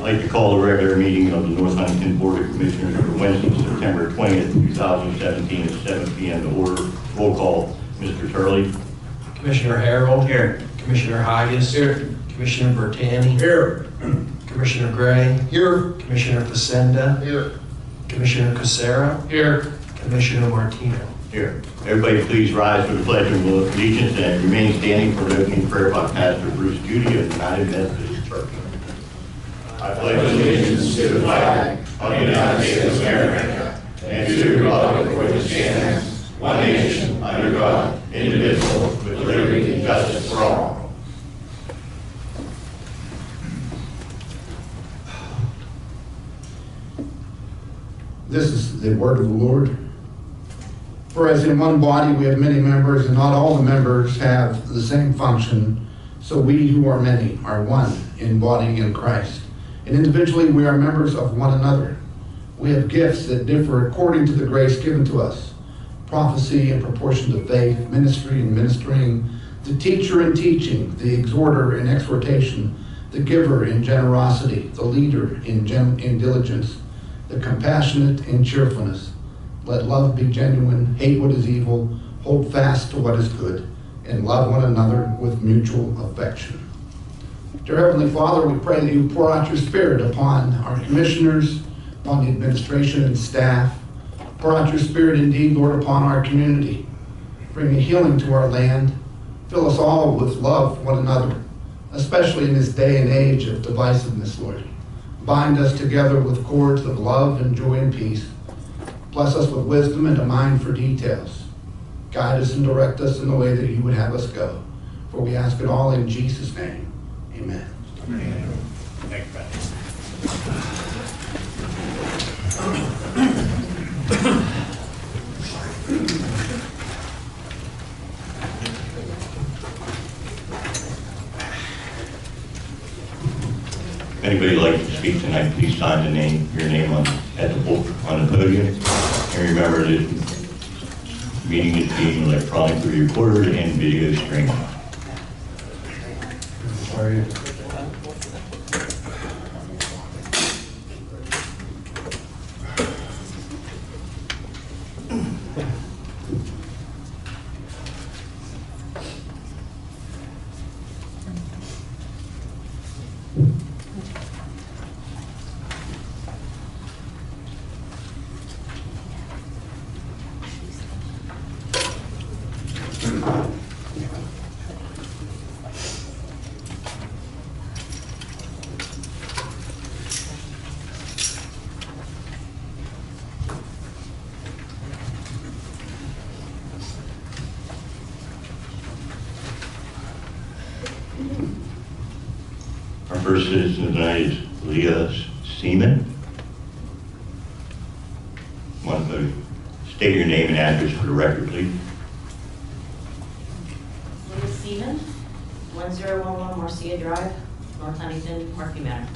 I'd like to call the regular meeting of the North Huntington Board of Commissioners for Wednesday, September 20th, 2017 at 7 p.m. to order. Roll call, Mr. Turley. Commissioner Harold. Here. Commissioner Higas. Here. Commissioner Bertani. Here. Commissioner Gray. Here. Commissioner Facenda. Here. Commissioner Casera. Here. Commissioner Martino. Here. Everybody please rise for the Pledge of Allegiance and remain standing for the opening prayer by Pastor Bruce Judy of the United Methodist Church. I pledge allegiance to the flag of the United States of America and to the republic for which it stands, one nation, under God, indivisible, with liberty and justice for all. This is the word of the Lord. For as in one body we have many members, and not all the members have the same function, so we who are many are one in body in Christ. And individually we are members of one another. We have gifts that differ according to the grace given to us. Prophecy in proportion to faith, ministry and ministering, the teacher in teaching, the exhorter in exhortation, the giver in generosity, the leader in diligence, the compassionate in cheerfulness. Let love be genuine, hate what is evil, hold fast to what is good, and love one another with mutual affection. Dear Heavenly Father, we pray that you pour out your Spirit upon our commissioners, upon the administration and staff. Pour out your Spirit indeed, Lord, upon our community. Bring a healing to our land. Fill us all with love for one another, especially in this day and age of divisiveness, Lord. Bind us together with cords of love and joy and peace. Bless us with wisdom and a mind for details. Guide us and direct us in the way that you would have us go. For we ask it all in Jesus' name. Amen. Thank you, Pastor. If anybody would like to speak tonight, please sign your name at on the podium. And remember that meeting is being electronically recorded and video streamed. How are you? Our first citizen tonight is Leah Seaman. Want to state your name and address for the record, please? Leah Seaman, 1011 Marcia Drive, North Huntington, Murphy Manor.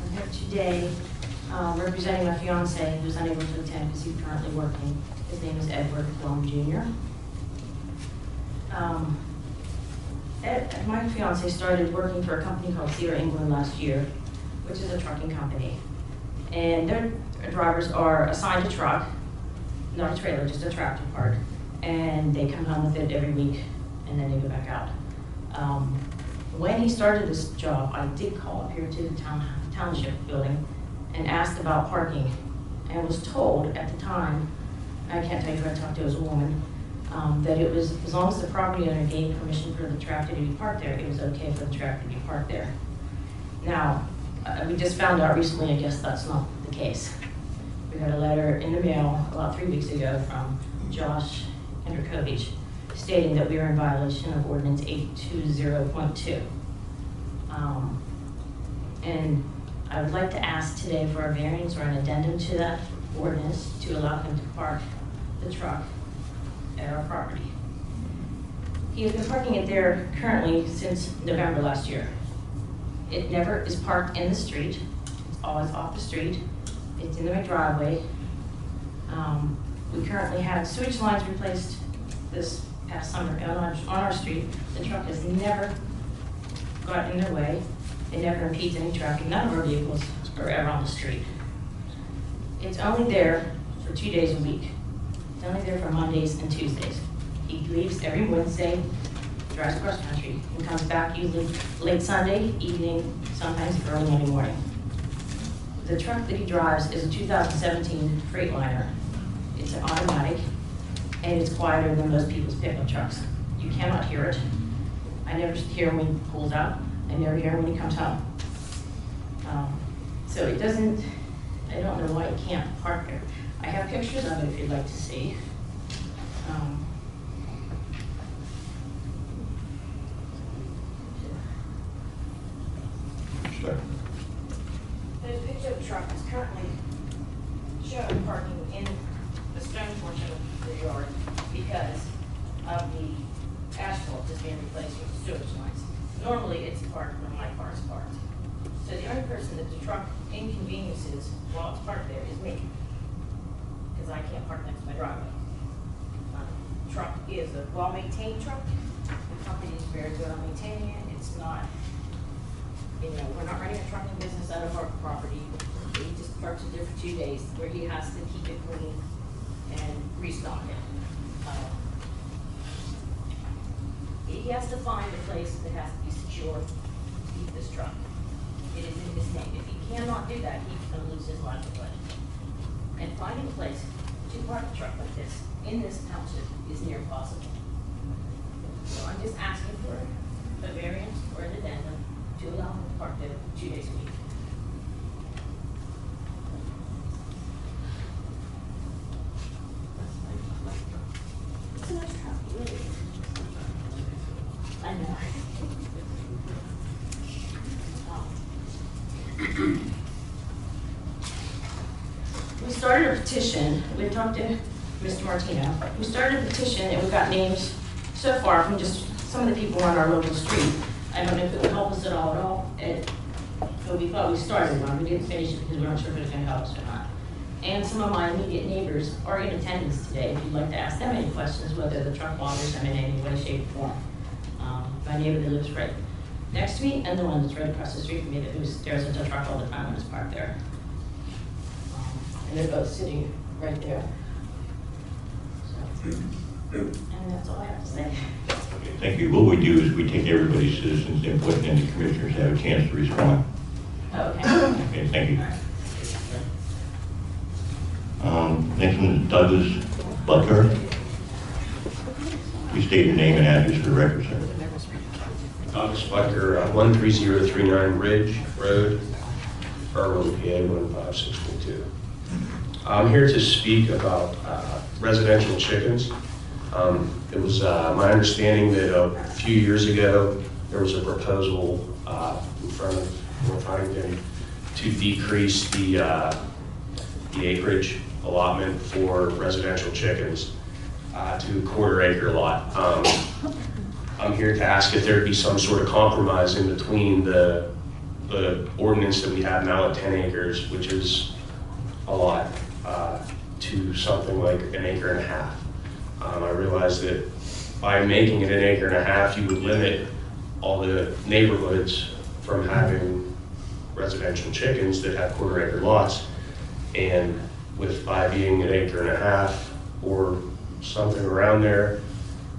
I'm here today representing my fiance who's unable to attend because he's currently working. His name is Edward Blum Jr. My fiance started working for a company called Cedar England last year, which is a trucking company. And their drivers are assigned a truck, not a trailer, just a tractor park. And they come home with it every week, and then they go back out. When he started this job, I did call up here to the township building and asked about parking, and was told at the time, I can't tell you who I talked to as a woman, that it was, as long as the property owner gave permission for the tractor to be parked there, it was okay for the tractor to be parked there. Now, we just found out recently, I guess that's not the case. We got a letter in the mail about 3 weeks ago from Josh Hendrikovich stating that we are in violation of ordinance 820.2. And I would like to ask today for a variance or an addendum to that ordinance to allow him to park the truck at our property. He has been parking it there currently since November last year. It never is parked in the street. It's always off the street. It's in the driveway. We currently had sewage lines replaced this past summer on our street. The truck has never got in their way. It never impedes any traffic. None of our vehicles are ever on the street. It's only there for 2 days a week. It's only there for Mondays and Tuesdays. He leaves every Wednesday, drives across country, and comes back usually late Sunday evening, sometimes early Monday morning. The truck that he drives is a 2017 Freightliner. It's an automatic, and it's quieter than most people's pickup trucks. You cannot hear it. I never hear him when he pulls out. I never hear him when he comes home. So it doesn't, I don't know why he can't park there. I have pictures of it if you'd like to see. Sure. The pickup truck is currently showing parking in the stone portion of the yard because of the asphalt that's being replaced with the sewage lines. Normally, it's parked where my car is parked. So the only person that the truck inconveniences while it's parked there is me, because I can't park next to my driveway. Truck is a well-maintained truck. The company is very good on maintaining it. It's not, we're not running a trucking business out of our property. He just parks it there for 2 days where he has to keep it clean and restock it. He has to find a place that has to be secure to keep this truck. It is in his name. If he cannot do that, he's going to lose his livelihood. And finding a place to park a truck like this in this township is near impossible. So I'm just asking for a variance or an addendum to allow him to park there 2 days a week. I know. We started a petition, we talked to Mr. Martino. We started a petition and we got names so far from just some of the people on our local street. I don't know if it would help us at all. But we thought we started one, we didn't finish it because we're not sure if it's gonna help us or not. And some of my immediate neighbors are in attendance today, if you'd like to ask them any questions, whether the truck bothers them in any way, shape, or form. My neighbor that lives right next to me and the one that's right across the street from me that stares at the truck all the time when it's parked there. And they're both sitting right there. So, and that's all I have to say. Okay, thank you. What we do is we take everybody's citizens' input and the commissioners have a chance to respond. Okay. Okay, thank you. Next one is Douglas Butler. Please state your name and address for the record, sir. Douglas Butler, 13039 Ridge Road, Irwin, PA 15642. I'm here to speak about residential chickens. It was my understanding that a few years ago there was a proposal in front of North Huntington to decrease the acreage allotment for residential chickens to a quarter-acre lot. I'm here to ask if there'd be some sort of compromise in between the ordinance that we have now at 10 acres, which is a lot, to something like an acre and a half. I realize that by making it an acre and a half, you would limit all the neighborhoods from having residential chickens that have quarter-acre lots. And by being an acre and a half or something around there,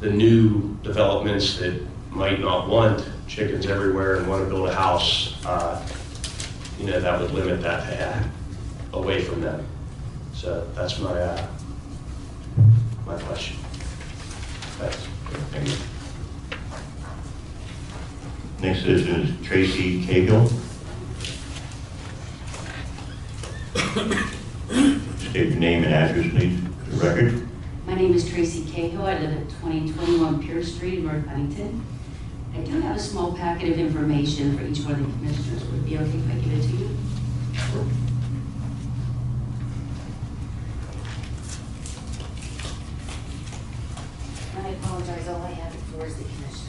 the new developments that might not want chickens everywhere and want to build a house, that would limit that to away from them. So that's my question. Thanks. Thank you. Next citizen is Tracy Cahill. State your name and address, please, for the record. My name is Tracy Cahill. I live at 2021 Pierce Street, North Huntington. I do have a small packet of information for each one of the commissioners. Would it be okay if I give it to you? I apologize, all I have for is the commissioners.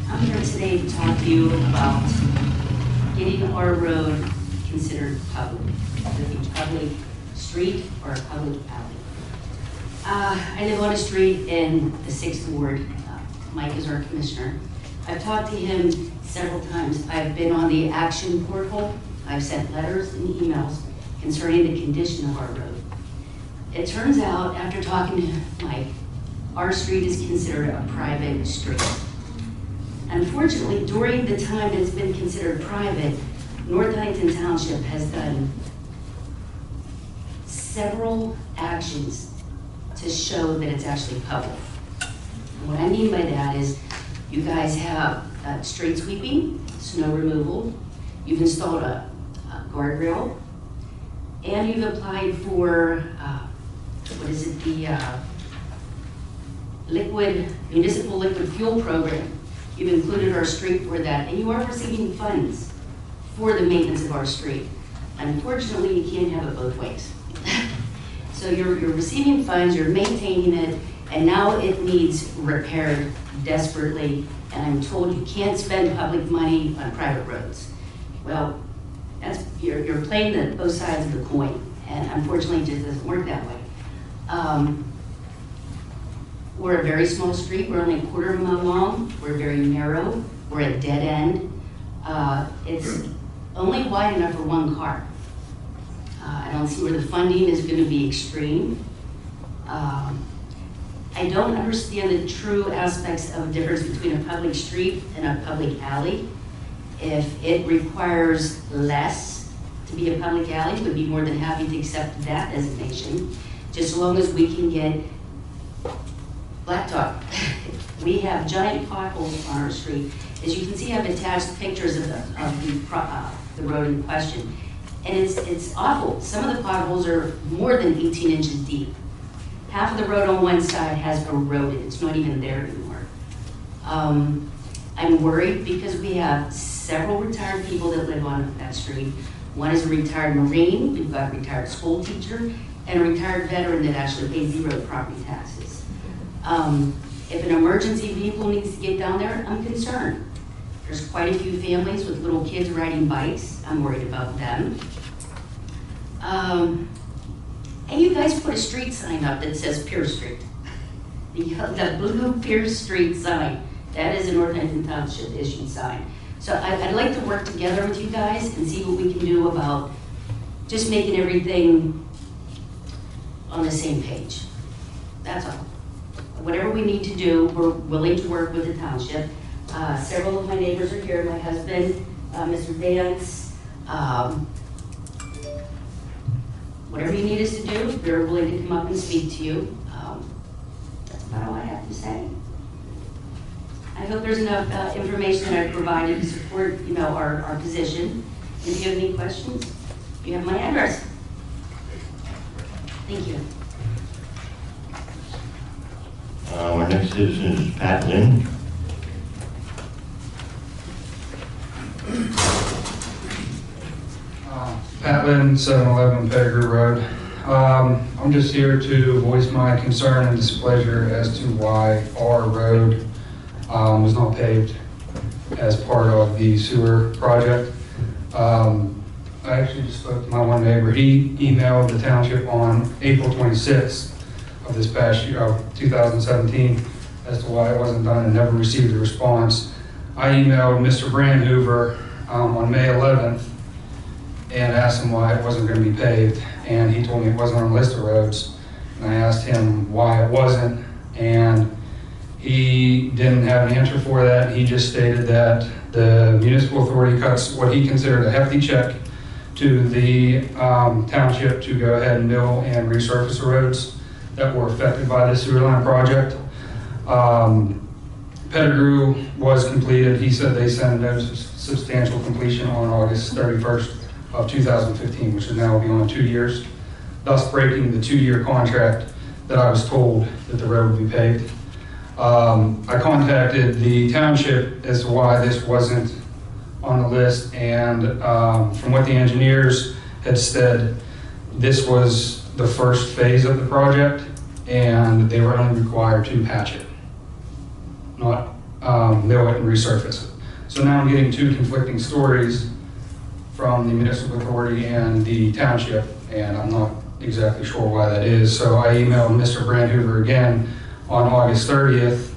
I'm here today to talk to you about getting our road considered public, whether it be public street or a public alley. I live on a street in the 6th Ward. Mike is our commissioner. I've talked to him several times. I've been on the action portal. I've sent letters and emails concerning the condition of our road. It turns out, after talking to Mike, our street is considered a private street. Unfortunately, during the time it's been considered private, North Huntington Township has done several actions to show that it's actually public. And what I mean by that is you guys have street sweeping, snow removal, you've installed a guardrail, and you've applied for, the municipal liquid fuel program. You've included our street for that, and you are receiving funds for the maintenance of our street. Unfortunately, you can't have it both ways. So you're receiving funds, you're maintaining it, and now it needs repaired desperately, and I'm told you can't spend public money on private roads. Well, you're playing both sides of the coin, and unfortunately it just doesn't work that way. We're a very small street, we're only a quarter of a mile long, we're very narrow, we're at dead end. It's only wide enough for one car. I don't see where the funding is going to be extreme. I don't understand the true aspects of the difference between a public street and a public alley. If it requires less to be a public alley, we'd be more than happy to accept that designation, just as long as we can get blacktop. We have giant potholes on our street. As you can see, I've attached pictures of the road in question. And it's awful. Some of the potholes are more than 18 inches deep. Half of the road on one side has eroded. It's not even there anymore. I'm worried because we have several retired people that live on that street. One is a retired Marine, we've got a retired school teacher, and a retired veteran that actually pays 0 property taxes. If an emergency vehicle needs to get down there, I'm concerned. There's quite a few families with little kids riding bikes. I'm worried about them. And you guys put a street sign up that says Pierce Street. The blue Pierce Street sign. That is an North Hampton Township issued sign. So I'd like to work together with you guys and see what we can do about just making everything on the same page. That's all. Whatever we need to do, we're willing to work with the township. Several of my neighbors are here, my husband, Mr. Dance. Whatever you need us to do, we're willing to come up and speak to you. That's about all I have to say. I hope there's enough information that I've provided to support, our position. And if you have any questions, you have my address. Thank you. Our next citizen is Pat Lynn. Pat Lynn, 711 Pettigrew Road. I'm just here to voice my concern and displeasure as to why our road was not paved as part of the sewer project. I actually just spoke to my one neighbor. He emailed the township on April 26th of this past year, of 2017, as to why it wasn't done and never received a response. I emailed Mr. Brandhoover on May 11th and asked him why it wasn't going to be paved, and he told me it wasn't on the list of roads. And I asked him why it wasn't, and he didn't have an answer for that. He just stated that the municipal authority cuts what he considered a hefty check to the township to go ahead and mill and resurface the roads that were affected by the sewer line project. Pettigrew was completed. He said they sent a substantial completion on August 31st of 2015, which is now beyond 2 years, thus breaking the 2-year contract that I was told that the road would be paved. I contacted the township as to why this wasn't on the list, and from what the engineers had said, this was the first phase of the project, and they were only required to patch it, not mill it and resurface it. So now I'm getting 2 conflicting stories from the municipal authority and the township, and I'm not exactly sure why that is. So I emailed Mr. Brandhoover again on August 30th,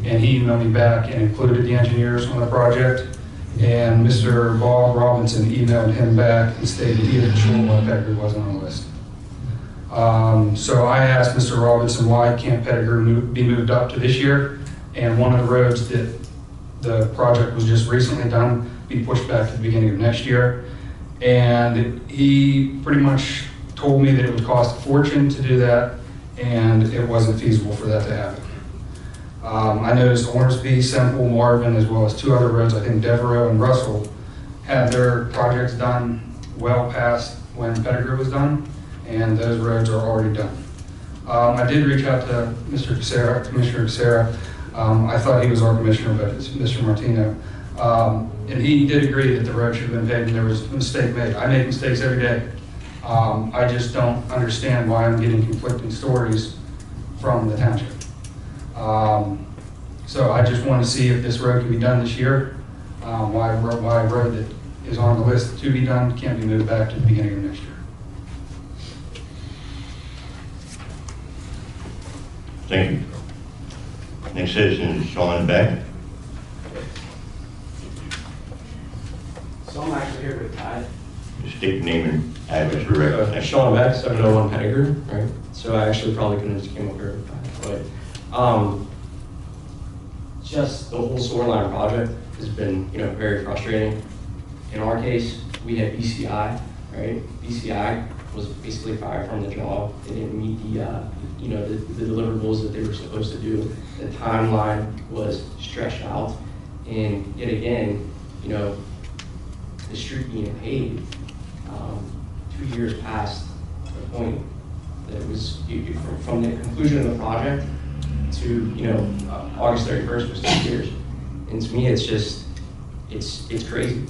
and he emailed me back and included the engineers on the project. And Mr. Bob Robinson emailed him back and stated he didn't sure why Pettigrew wasn't on the list. So I asked Mr. Robinson why can't Pettigrew be moved up to this year, and one of the roads that the project was just recently done be pushed back to the beginning of next year. And he pretty much told me that it would cost a fortune to do that, and it wasn't feasible for that to happen. I noticed Ormsby, Semple, Marvin, as well as 2 other roads, I think Devereaux and Russell, had their projects done well past when Pettigrew was done, and those roads are already done. I did reach out to Mr. Casera, Commissioner Casera. I thought he was our commissioner, but it's Mr. Martino. And he did agree that the road should have been paved and there was a mistake made. I make mistakes every day. I just don't understand why I'm getting conflicting stories from the township. So I just want to see if this road can be done this year. Why a road that is on the list to be done can't be moved back to the beginning of next year. Thank you. Next citizen is Sean Beck. So I'm actually here with Todd. Just state your name and address for record. Thank you. Sean Beck, 701 Pettigrew, right? So I actually probably couldn't have just came up here with Todd, but just the whole sewer line project has been, very frustrating. In our case, we had BCI, right? BCI was basically fired from the job. They didn't meet the, you know, the deliverables that they were supposed to do. The timeline was stretched out, and yet again, you know, the street being paved 2 years past the point that it was from the conclusion of the project to, you know, August 31st was 2 years. And to me, it's just, it's crazy.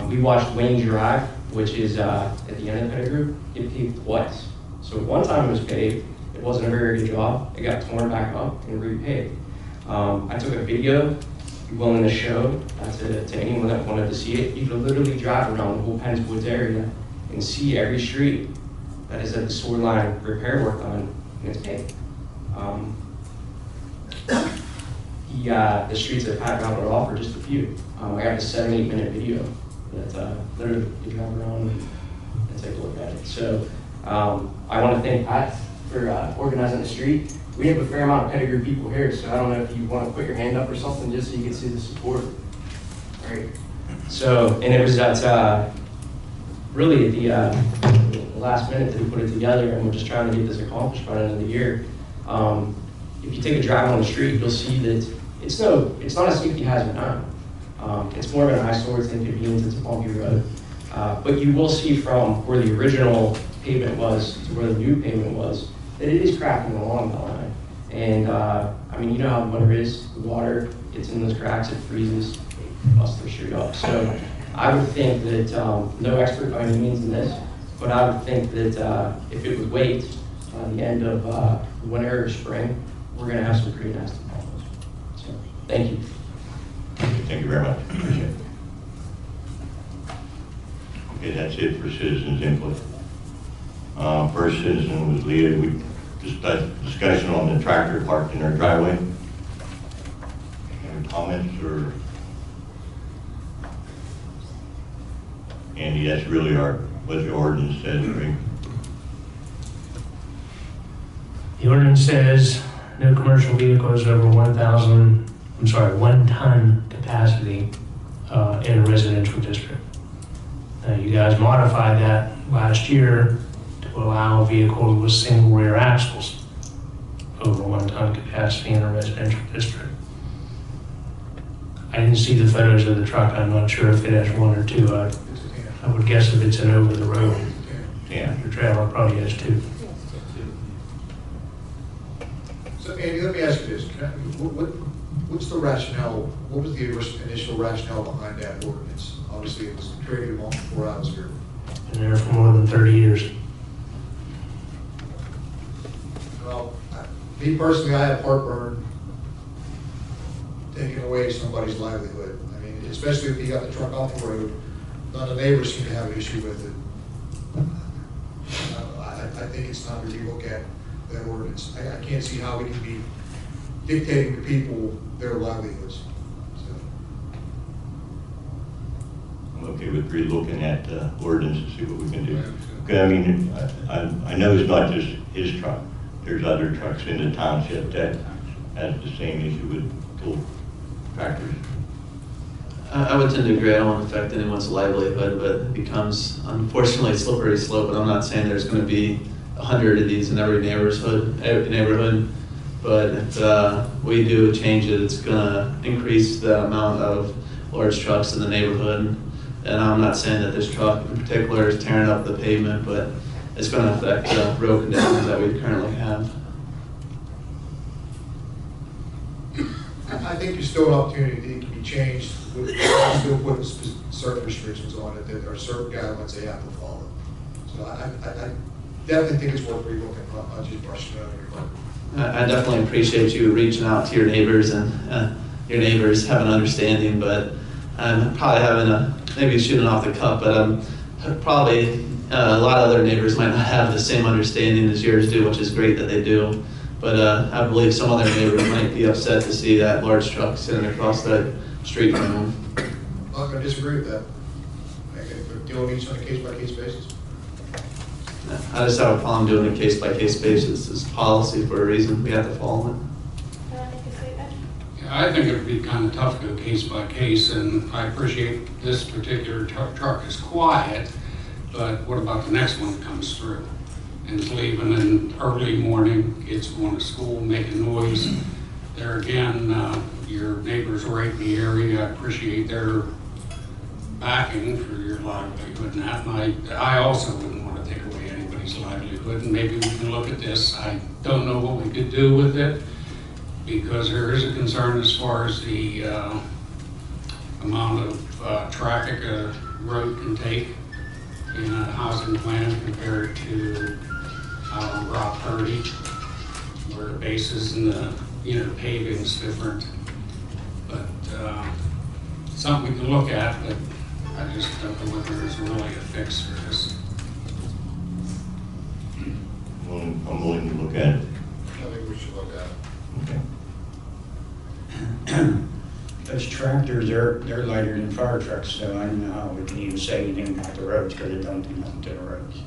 We watched Wayne Drive, which is at the end of Pettigrew, get paved twice. So one time it was paved, it wasn't a very good job, it got torn back up and repaved. I took a video, be willing to show to anyone that wanted to see it. You could literally drive around the whole Penns Woods area and see every street that is at the sewer line repair work on, and it's paved. The streets that Pat got off are just a few. I got a 7-8 minute video that literally you drive around and take a look at it. So I want to thank Pat for organizing the street. We have a fair amount of Pettigrew people here, so I don't know if you want to put your hand up or something just so you can see the support. All right. So, and it was at really at the last minute that we put it together, and we're just trying to get this accomplished by the end of the year. If you take a drive on the street, you'll see that it's not a safety hazard now. It's more of an eyesore, it's inconvenience, it's a bumpy road. But you will see from where the original pavement was to where the new pavement was, that it is cracking along the line. And I mean, you know how the winter is, the water gets in those cracks, it freezes, it busts the street up. So I would think that, no expert by any means in this, but I would think that if it would wait the end of winter or spring, we're gonna have some pretty nasty problems. So, thank you. Thank you very much. Appreciate it. Okay, that's it for citizens input. First citizen was Leah. We just discussion on the tractor parked in our driveway. Any comments or? Andy, that's really what the ordinance says, right? The ordinance says no commercial vehicles over 1 ton capacity in a residential district. You guys modified that last year to allow vehicles with single rear axles over 1 ton capacity in a residential district. I didn't see the photos of the truck. I'm not sure if it has 1 or 2. I would guess if it's an over the road, Yeah. your trailer probably has 2. So Andy, let me ask you this, what's the rationale, what was the initial rationale behind that ordinance? Obviously, it was created long before I was here. Been there for more than 30 years. Well, me personally, I have heartburn taking away somebody's livelihood. I mean, especially if you got the truck off the road, none of the neighbors seem to have an issue with it. I think it's time to relook at that ordinance. I can't see how we can be dictating to people their livelihoods. So. I'm okay with re-looking at the ordinance to see what we can do. Okay, I mean, I know it's not just his truck. There's other trucks in the township that has the same issue with full tractors. I would tend to agree. I don't want to affect anyone's livelihood, but it becomes, unfortunately, a slippery slope. And I'm not saying there's going to be 100 of these in every neighborhood. But if we do change it, it's going to increase the amount of large trucks in the neighborhood. And I'm not saying that this truck in particular is tearing up the pavement, but it's going to affect the road conditions that we currently have. I think there's still an opportunity that it can be changed. With still putting certain restrictions on it, that there are certain guidelines they have to follow. So I definitely think it's worth relooking, not just brushing it over. I definitely appreciate you reaching out to your neighbors and your neighbors have an understanding, but I'm probably having maybe shooting off the cuff, but probably a lot of other neighbors might not have the same understanding as yours do, which is great that they do. But I believe some other neighbors might be upset to see that large truck sitting across the street from them. I'm not going to disagree with that. I can deal with each on a case-by-case basis. I just have a problem doing a case-by-case basis. It's policy for a reason. We have to follow it. Yeah, I think it would be kind of tough to go case by case, and I appreciate this particular truck is quiet, but what about the next one that comes through? And it's leaving in early morning, kids going to school, making noise. There again, your neighbors right in the area, I appreciate their backing for your livelihood and that. And I also wouldn't want to take away anybody's livelihood, and maybe we can look at this. I don't know what we could do with it, because there is a concern as far as the amount of traffic a road can take in a housing plan compared to Route 30, where the bases and the paving's different. But something we can look at, but I just don't know whether there's really a fix for this. I'm willing to look at it. I think we should look at it. Okay. Those tractors, they're lighter than fire trucks, so I don't know how we can even say anything about the roads, because it don't do nothing to the roads.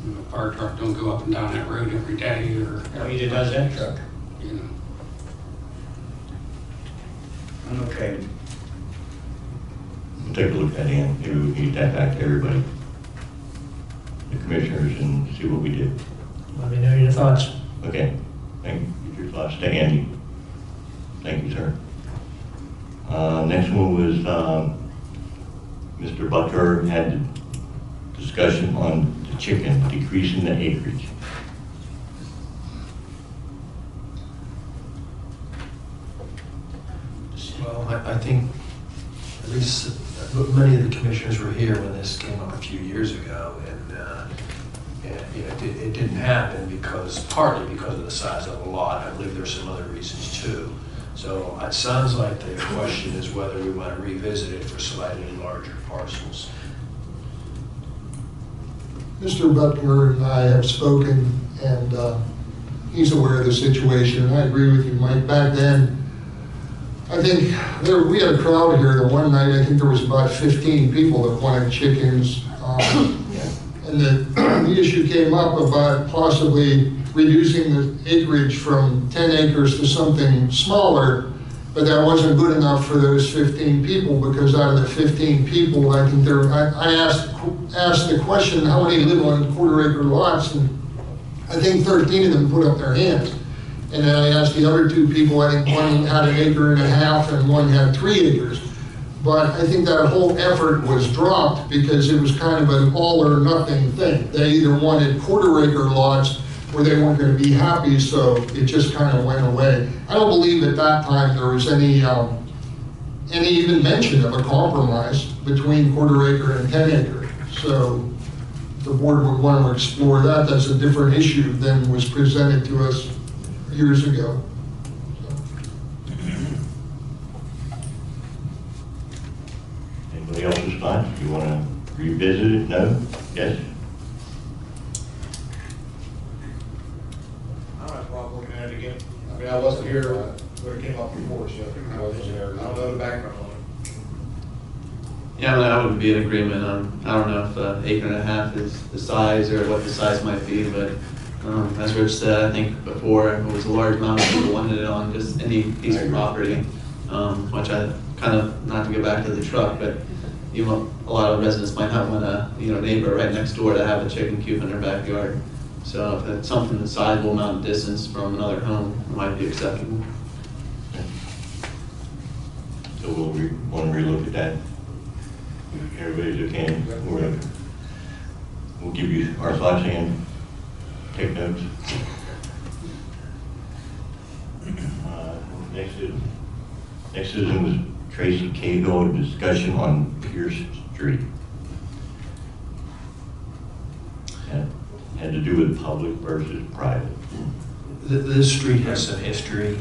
And a fire truck don't go up and down that road every day, or Neither does that truck. you know. I'm okay. We'll take a look at it and maybe we can get that back to everybody, the commissioners, and see what we did. Let me know your thoughts. Okay, thank you. Get your thoughts to Andy. Thank you, sir. Next one was Mr. Butler had a discussion on the chicken, decreasing the acreage. Well, I think at least many of the commissioners were here when this came up a few years ago, and it didn't happen partly because of the size of the lot. I believe there's some other reasons too. So it sounds like the question is whether we want to revisit it for slightly larger parcels. Mr. Butler and I have spoken, and he's aware of the situation. I agree with you, Mike. Back then, I think we had a crowd here the one night. I think there was about 15 people that wanted chickens. And the issue came up about possibly reducing the acreage from 10 acres to something smaller, but that wasn't good enough for those 15 people, because out of the 15 people, I think I asked the question, how many live on quarter-acre lots, and I think 13 of them put up their hands. And then I asked the other two people, I think one had 1.5 acres and one had 3 acres. But I think that whole effort was dropped because it was kind of an all or nothing thing. They either wanted quarter-acre lots or they weren't going to be happy, so it just kind of went away. I don't believe at that time there was any even mention of a compromise between quarter-acre and 10 acre. So the board would want to explore that. That's a different issue than was presented to us years ago. Anybody else's thoughts? You want to revisit it? No? Yes? I don't have a problem looking at it again. I mean, I wasn't here when it came up before, so I wasn't there. I don't know the background on it. Yeah, I would be in agreement on, I don't know if 1.5 acres is the size or what the size might be, but as Rich said, I think before it was a large amount of people wanted it on just any piece of property, which I kind of, not to go back to the truck, but a lot of residents might not want a neighbor right next door to have a chicken coop in their backyard. So if it's something that's sizable amount of distance from another home, it might be acceptable. So we'll want to relook at that. Everybody's okay. We'll give you our thoughts and take notes. Next citizen was Tracy Cahill, a discussion on Pierce Street. Had to do with public versus private. This street has some history.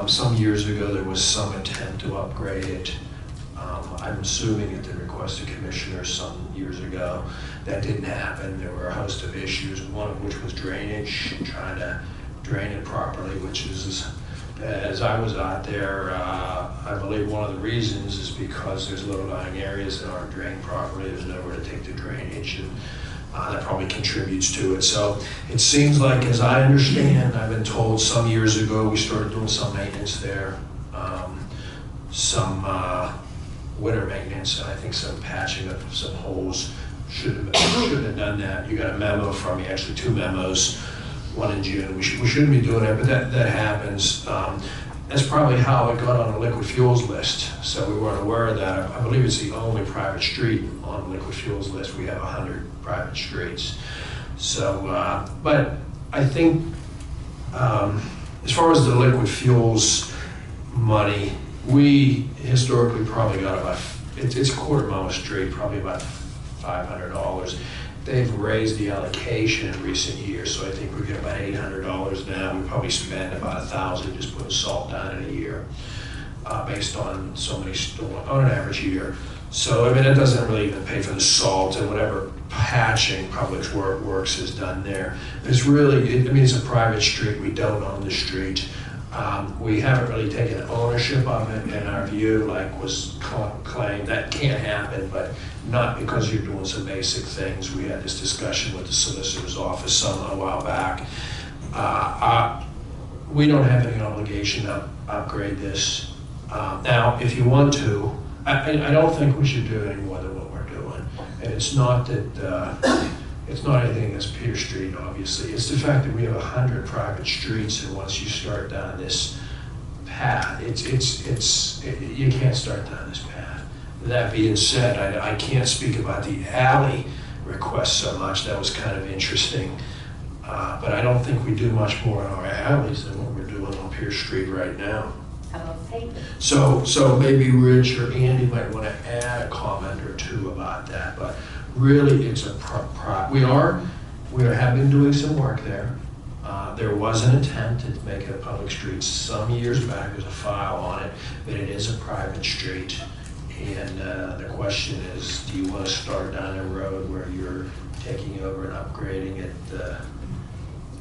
Some years ago, there was some attempt to upgrade it. I'm assuming at the request of commissioners some years ago. That didn't happen. There were a host of issues, one of which was drainage, trying to drain it properly, which is, as I was out there, I believe one of the reasons is because there's low-lying areas that aren't drained properly. There's nowhere to take the drainage, and that probably contributes to it. So it seems like, as I understand, I've been told some years ago we started doing some maintenance there, some winter maintenance, and I think some patching of some holes, shouldn't have done that. You got a memo from me, actually 2 memos, one in June. We shouldn't be doing it, but that happens. That's probably how it got on the liquid fuels list, so we weren't aware of that. I believe it's the only private street on the liquid fuels list. We have 100 private streets. So, but I think as far as the liquid fuels money, we historically probably got about, it's a quarter mile a street, probably about $500. They've raised the allocation in recent years, so I think we get about $800 now. We probably spend about $1,000 just putting salt down in a year, based on so many storms on an average year. So I mean, it doesn't really even pay for the salt and whatever patching Public Works has done there. It's really, I mean, it's a private street. We don't own the street. We haven't really taken ownership of it in our view, like was claimed. That can't happen, but not because you're doing some basic things. We had this discussion with the solicitor's office a while back. We don't have any obligation to upgrade this. Now, if you want to, I don't think we should do any more than what we're doing. And it's not that, it's not anything against Peter Street, obviously. It's the fact that we have 100 private streets, and once you start down this path, you can't start down this path. That being said, I can't speak about the alley request so much. That was kind of interesting. But I don't think we do much more in our alleys than what we're doing on Pierce Street right now. How about pavement? So maybe Rich or Andy might want to add a comment or two about that, but really it's a we have been doing some work there. There was an attempt to make it a public street some years back. There's a file on it, but it is a private street. And the question is, do you want to start down a road where you're taking over and upgrading at the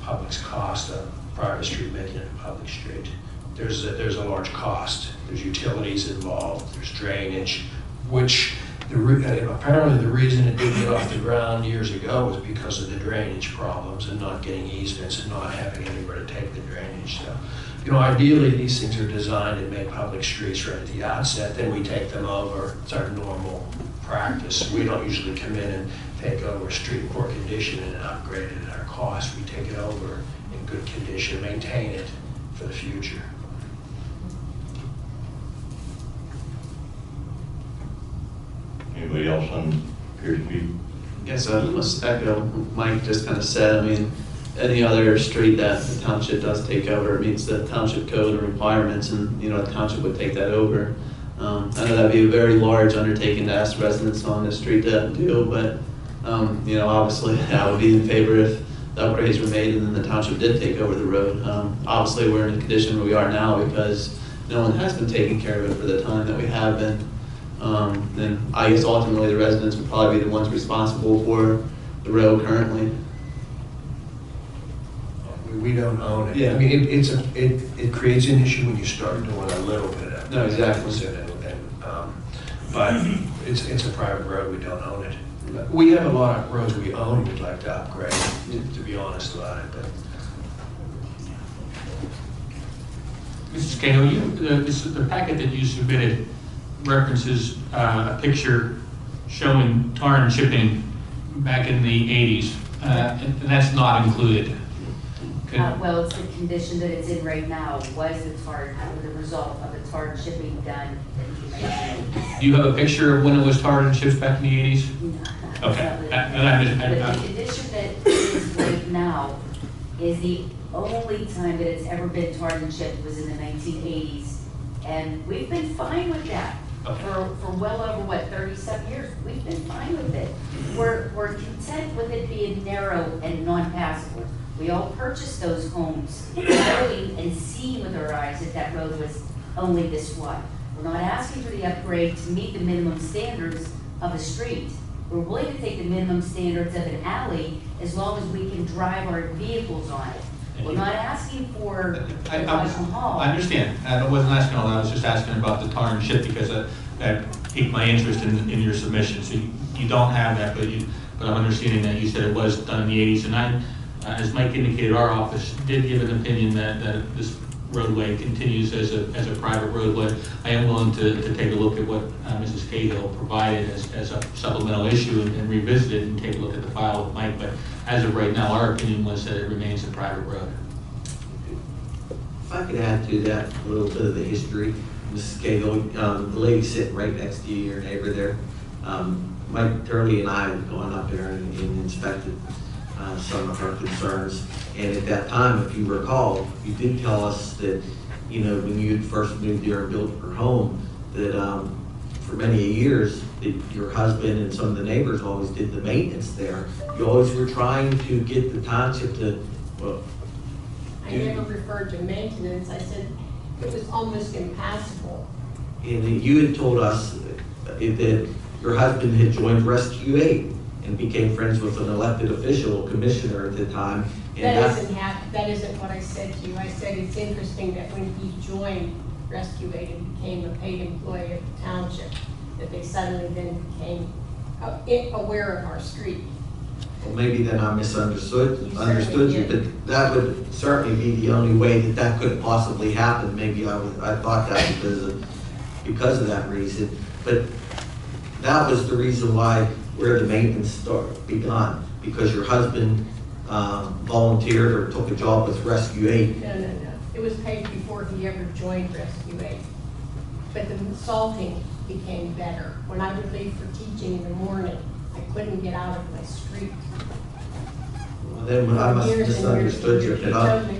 public's cost, a private street making it a public street? There's a large cost. There's utilities involved. There's drainage, which apparently the reason it didn't get off the ground years ago was because of the drainage problems and not getting easements and not having anywhere to take the drainage. So, you know, ideally these things are designed to make public streets right at the outset. Then we take them over. It's our normal practice. We don't usually come in and take over a street in poor condition and upgrade it at our cost. We take it over in good condition, maintain it for the future. Anybody else on Pierce Street? Yes, I must echo Mike just kind of said. I mean, any other street that the township does take over meets the township code and requirements, and the township would take that over. I know that'd be a very large undertaking to ask residents on the street to do, but obviously I would be in favor if the upgrades were made and then the township did take over the road. Obviously, we're in the condition where we are now because no one has been taking care of it for the time that we have been. Then I guess ultimately the residents would probably be the ones responsible for the road currently. We don't own it. Yeah. I mean, it creates an issue when you start doing a little bit of it. No, exactly. But it's a private road, we don't own it. We have a lot of roads we own we'd like to upgrade, to be honest about it, but. Mrs. Cahill, the packet that you submitted references a picture showing tar and chipping back in the 80s, and that's not included. Well, it's the condition that it's in right now, was the tar, the result of the tar and chipping done. Do you have a picture of when it was tarred and chipped back in the 80s? No. Okay. But the condition that is right now is the only time that it's ever been tarred and chipped was in the 1980s. And we've been fine with that. Okay. For well over, 37 years, we've been fine with it. We're content with it being narrow and non-passable. We all purchased those homes knowing and seeing with our eyes that that road was only this wide. We're not asking for the upgrade to meet the minimum standards of a street. We're willing to take the minimum standards of an alley as long as we can drive our vehicles on it. We're not asking for a hall. I understand. I wasn't asking all that. I was just asking about the tar and chip because that piqued my interest in your submission. So you don't have that, but I'm understanding that you said it was done in the 80s. And as Mike indicated, our office did give an opinion that this roadway continues as a private roadway. I am willing to take a look at what Mrs. Cahill provided as a supplemental issue and revisit it and take a look at the file with Mike, but as of right now, our opinion was that it remains a private road. If I could add to that a little bit of the history, Mrs. Cahill, the lady sitting right next to you, your neighbor there, Mike Turley and I have gone up there and inspected some of her concerns. And at that time, if you recall, you did tell us that, you know, when you first moved there and built her home, that for many years, that your husband and some of the neighbors always did the maintenance there. You always were trying to get the township to, well, I never referred to maintenance. I said it was almost impassable. and you had told us that your husband had joined Rescue 8 and became friends with an elected official, commissioner at the time. And That isn't what I said to you. I said it's interesting that when he joined Rescue 8 and became a paid employee of the township, that they suddenly then became aware of our street. Well, maybe then I misunderstood You you, but that would certainly be the only way that that could possibly happen. Maybe I thought that because of that reason. But that was the reason why where the maintenance began, because your husband volunteered or took a job with Rescue 8. No. It was paid before he ever joined Rescue 8. But the salting became better. When I would leave for teaching in the morning, I couldn't get out of my street. Well, then I must have misunderstood you.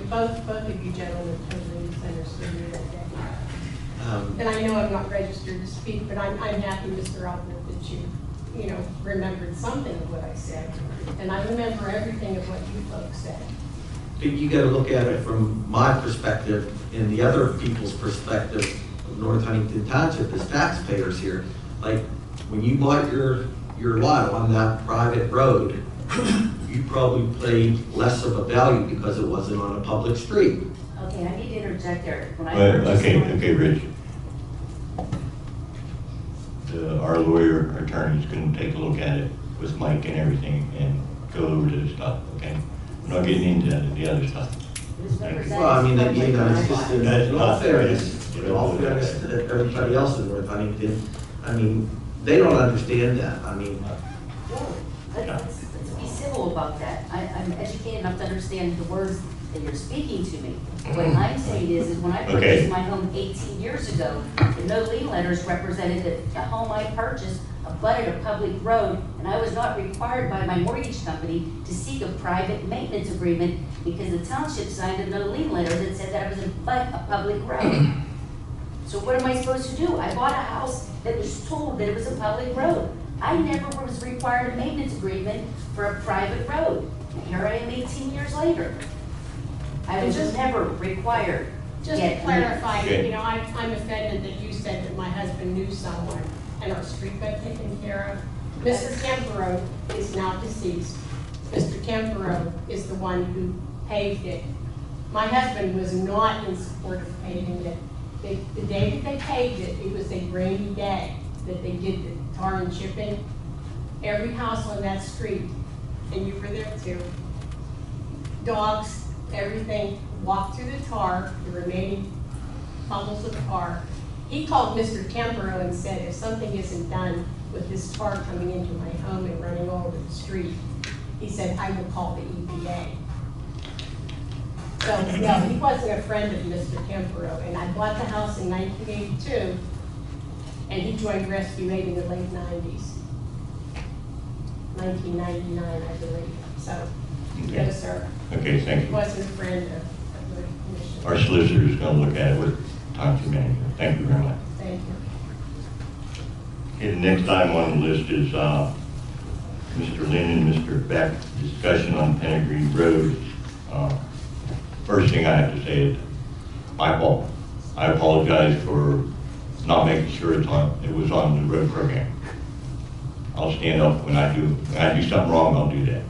Both of you gentlemen totally misunderstood me that day. And I know I'm not registered to speak, but I'm happy, Mr. Altman, that you remembered something of what I said. And I remember everything of what you folks said. But you got to look at it from my perspective and the other people's perspective of North Huntington Township as taxpayers here. Like, when you bought your lot on that private road, you probably paid less of a value because it wasn't on a public street. Okay, I need to interject there. When I Well, purchased okay, Rich. Our lawyer attorney's gonna take a look at it with Mike and everything and go over the stuff, okay? We're not getting into the other stuff. Well, I mean, it's just in all fairness, to everybody else in North Huntington, I mean, they don't understand that. I mean, Let's be civil about that. I'm educated enough to understand the words that you're speaking to me. What I'm saying is when I purchased my home 18 years ago, the no lien letters represented that the home I purchased abutted a public road, and I was not required by my mortgage company to seek a private maintenance agreement because the township signed a no lien letter that said that I was abut a public road. So what am I supposed to do? I bought a house that was told that it was a public road. I never was required a maintenance agreement for a private road. And here I am 18 years later. I was just never required. Just to clarify, I'm offended that you said that my husband knew someone and our street got taken care of. Mr. Kempero is now deceased. Mr. Kempero is the one who paved it. My husband was not in support of paving it. The day that they paved it, it was a rainy day that they did the tar and chipping. Every house on that street, and you were there too, dogs, everything, walked through the tar, the remaining puddles of tar. He called Mr. Kempero and said, if something isn't done with this tar coming into my home and running all over the street, he said, I will call the EPA. So, no, he wasn't a friend of Mr. Kempero, and I bought the house in 1982, and he joined Rescue 8 in the late 90s. 1999, I believe. So, yes, sir. Okay, thank you. He wasn't a friend of the commission. Our solicitor is gonna look at it with township manager. Thank you very much. Thank you. Okay, the next item on the list is Mr. Lynn and Mr. Beck, discussion on Pennegreen Road. First thing I have to say is my fault. I apologize for not making sure it was on the road program. I'll stand up when I do something wrong, I'll do that.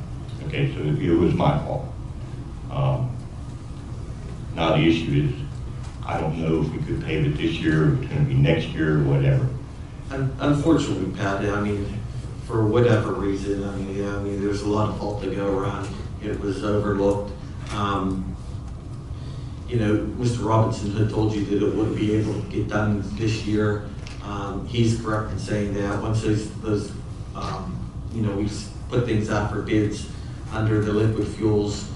Okay, so it was my fault. Now the issue is, I don't know if we could pave it this year, or it's gonna be next year, or whatever. unfortunately, Pat, I mean, for whatever reason, I mean, there's a lot of fault to go around. It was overlooked. you know, Mr. Robinson had told you that it wouldn't be able to get done this year. He's correct in saying that once those you know, we put things out for bids under the liquid fuels,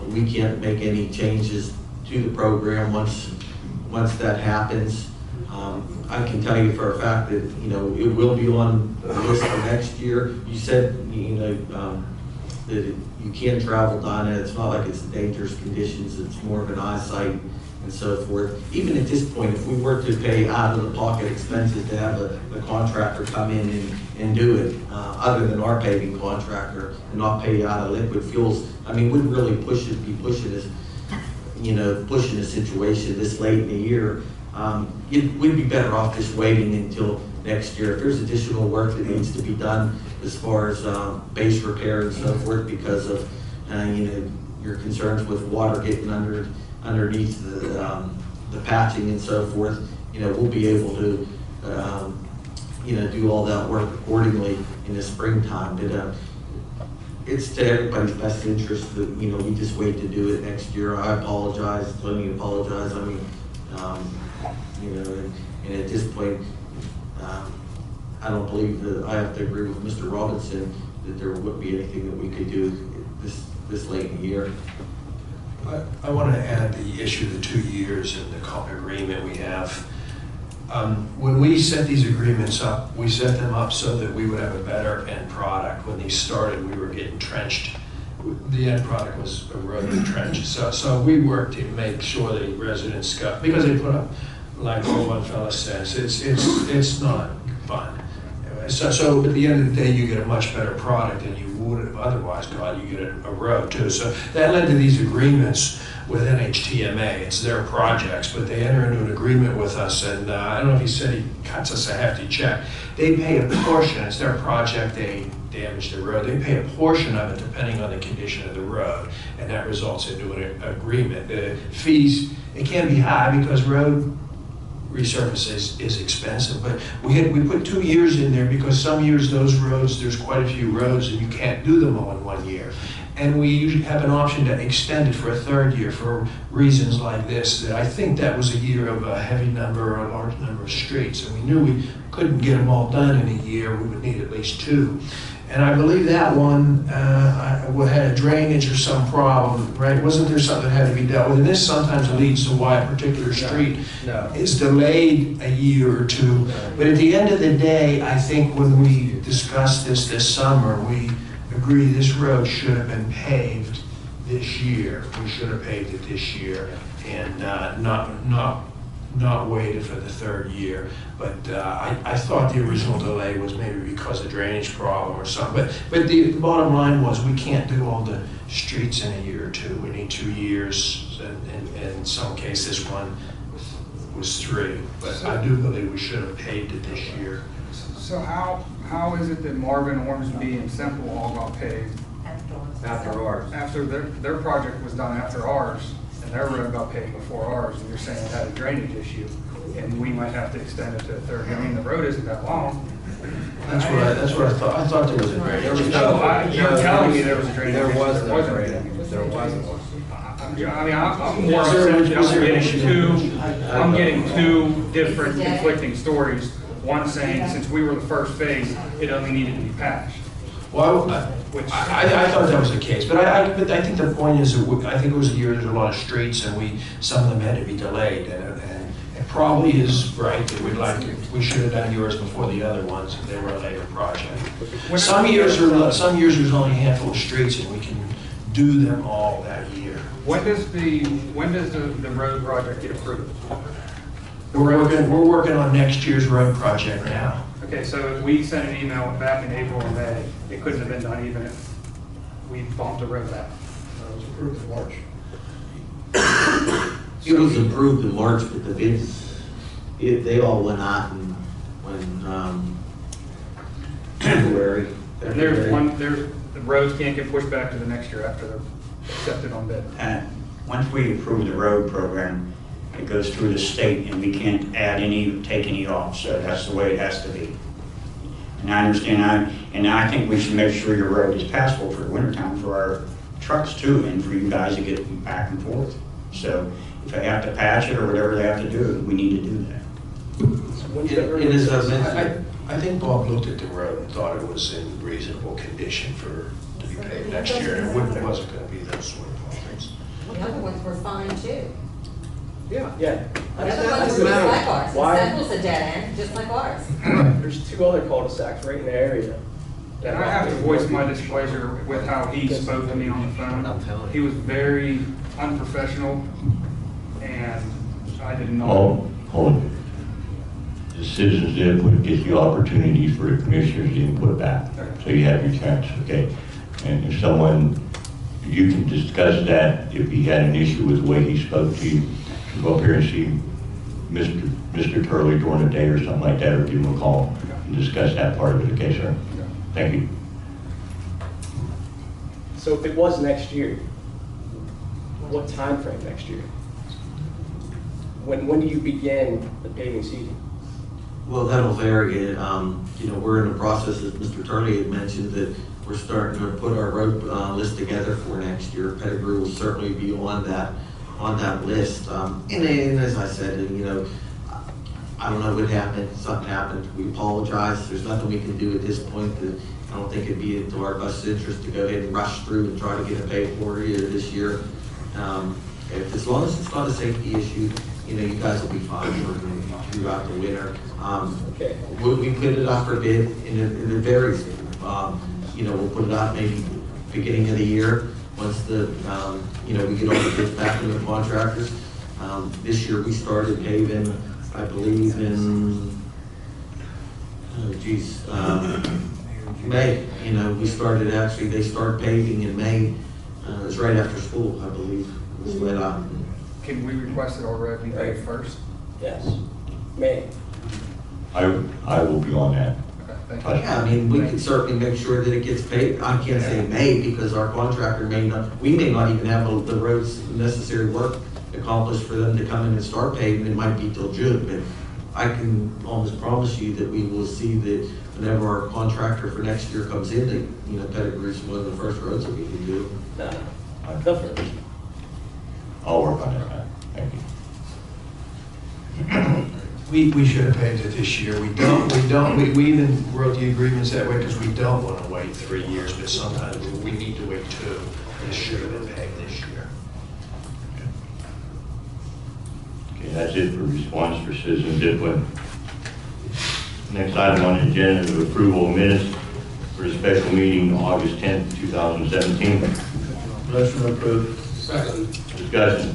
we can't make any changes to the program once that happens. I can tell you for a fact that, you know, it will be on the list for next year. You said, you know, that you can travel down it. It's not like it's dangerous conditions. It's more of an eyesight and so forth. Even at this point, if we were to pay out of the pocket expenses to have the contractor come in and do it, other than our paving contractor, and not pay out of liquid fuels, I mean, we'd really be pushing this, you know, pushing the situation this late in the year. We'd be better off just waiting until next year. If there's additional work that needs to be done as far as base repair and so forth, because of you know, your concerns with water getting underneath the patching and so forth, you know, we'll be able to you know, do all that work accordingly in the springtime. But it's to everybody's best interest that, you know, we just wait to do it next year. I apologize, let me apologize. I mean, you know, and at this point, I don't believe that I have to agree with Mr. Robinson that there wouldn't be anything that we could do this late in the year. I want to add the issue of the 2 years in the agreement we have. When we set these agreements up, we set them up so that we would have a better end product. When these started, we were getting trenched. The end product was a road and trench. So we worked to make sure that residents got, because they put up, like one fellow says, it's not fun. So at the end of the day, you get a much better product than you would have otherwise got. You get a road too. So that led to these agreements with NHTMA. It's their projects, but they enter into an agreement with us, and I don't know if he said he cuts us a hefty check. They pay a portion. It's their project. They damage the road. They pay a portion of it depending on the condition of the road, and that results into an agreement. The fees, it can be high because road resurface is expensive, but we put 2 years in there because some years those roads, there's quite a few roads and you can't do them all in 1 year. And we usually have an option to extend it for a 3rd year for reasons like this. I think that was a year of a heavy number, or a large number of streets, and we knew we couldn't get them all done in a year. We would need at least 2. And I believe that one had a drainage or some problem, right? Wasn't there something that had to be dealt with? And this sometimes leads to why a particular street is delayed a year or 2. But at the end of the day, I think when we discussed this summer, we agree this road should have been paved this year. We should have paved it this year and not waited for the 3rd year. But I thought the original delay was maybe because of drainage problem or something. But the bottom line was we can't do all the streets in a year or 2. We need 2 years, and in some cases one was 3. But I do believe we should have paved it this year. So how is it that Marvin, Ormsby, and Semple all got paved? After ours. After their project was done after ours, and their road got paved before ours, and you're saying it had a drainage issue, and we might have to extend it to a 3rd year. I mean, the road isn't that long. That's what I thought. I thought there was a drainage issue. You're telling me there was a drainage issue. There was no drainage. There wasn't. I mean, I'm more upset that I'm getting two different conflicting stories. One saying, since we were the first phase, it only needed to be patched. Well, I thought that was the case, but I think the point is, I think it was a year there's a lot of streets, and some of them had to be delayed, and it probably is right that we should have done yours before the other ones if they were a later project. Some years there's only a handful of streets, and we can do them all that year. When does the road project get approved? We're working on next year's road project now. Okay, so if we sent an email back in April or May, it couldn't have been done even if we bumped the road out. It was approved in March. It was approved in March, but the bids, they all went out in February. The roads can't get pushed back to the next year after they're accepted on bid. Once we approve the road program, it goes through the state, and we can't take any off, so that's the way it has to be. And I understand, and I think we should make sure your road is passable for the wintertime for our trucks too, and for you guys to get back and forth. So If they have to patch it or whatever they have to do, we need to do that. And as I mentioned, I think Bob looked at the road and thought it was in reasonable condition to be paved next year, and it wasn't gonna be those sort of problems. The other ones were fine too. Yeah. The other ones were just like ours. Central's a dead end, just like ours. There's 2 other cul-de-sacs right in the area. And I have to voice my displeasure with how he spoke to me on the phone. He was very unprofessional, and I did not. Hold on. The citizens' input gives you opportunities for the commissioners' input back. So you have your chance, okay? And if someone, you can discuss that if he had an issue with the way he spoke to you. Go up here and see Mr. Turley during the day or something like that, or give him a call and discuss that part of it, okay, sir? Thank you. So if it was next year, what time frame next year? When do you begin the paving season? well, that'll vary. You know, we're in the process, as Mr. Turley had mentioned, that we're starting to put our road list together for next year. Pettigrew will certainly be on that list. And as I said, you know, I don't know what happened. Something happened. We apologize. There's nothing we can do at this point. I don't think it'd be to our best interest to go ahead and rush through and try to get it paid for either this year. As long as it's not a safety issue, you know, you guys will be fine throughout the winter. Okay. We put it out for bid, and it varies. You know, we'll put it out maybe beginning of the year once the, you know, we get all the bids back from the contractors. This year we started paving, I believe in, May. You know, we started they started paving in May. It was right after school, I believe. It was let out. Can we request that our road be paved first? Yes, May. I will be on that. Yeah, I mean, we can certainly make sure that it gets paid. I can't say May because our contractor we may not even have the roads necessary work accomplished for them to come in and start paving. It might be till June, but I can almost promise you that we will see that whenever our contractor for next year comes in, that, you know, Pettigrew's one of the first roads that we can do. Go for it. I'll work on that. Thank you. We should have paved it this year. We even wrote the agreements that way because we don't want to wait 3 years, but sometimes we need to wait 2. This should have been paved this year. Okay, that's it for response for citizens input. Next item on the agenda is approval of minutes for the special meeting August 10th, 2017. Motion approved. Second. Discussion.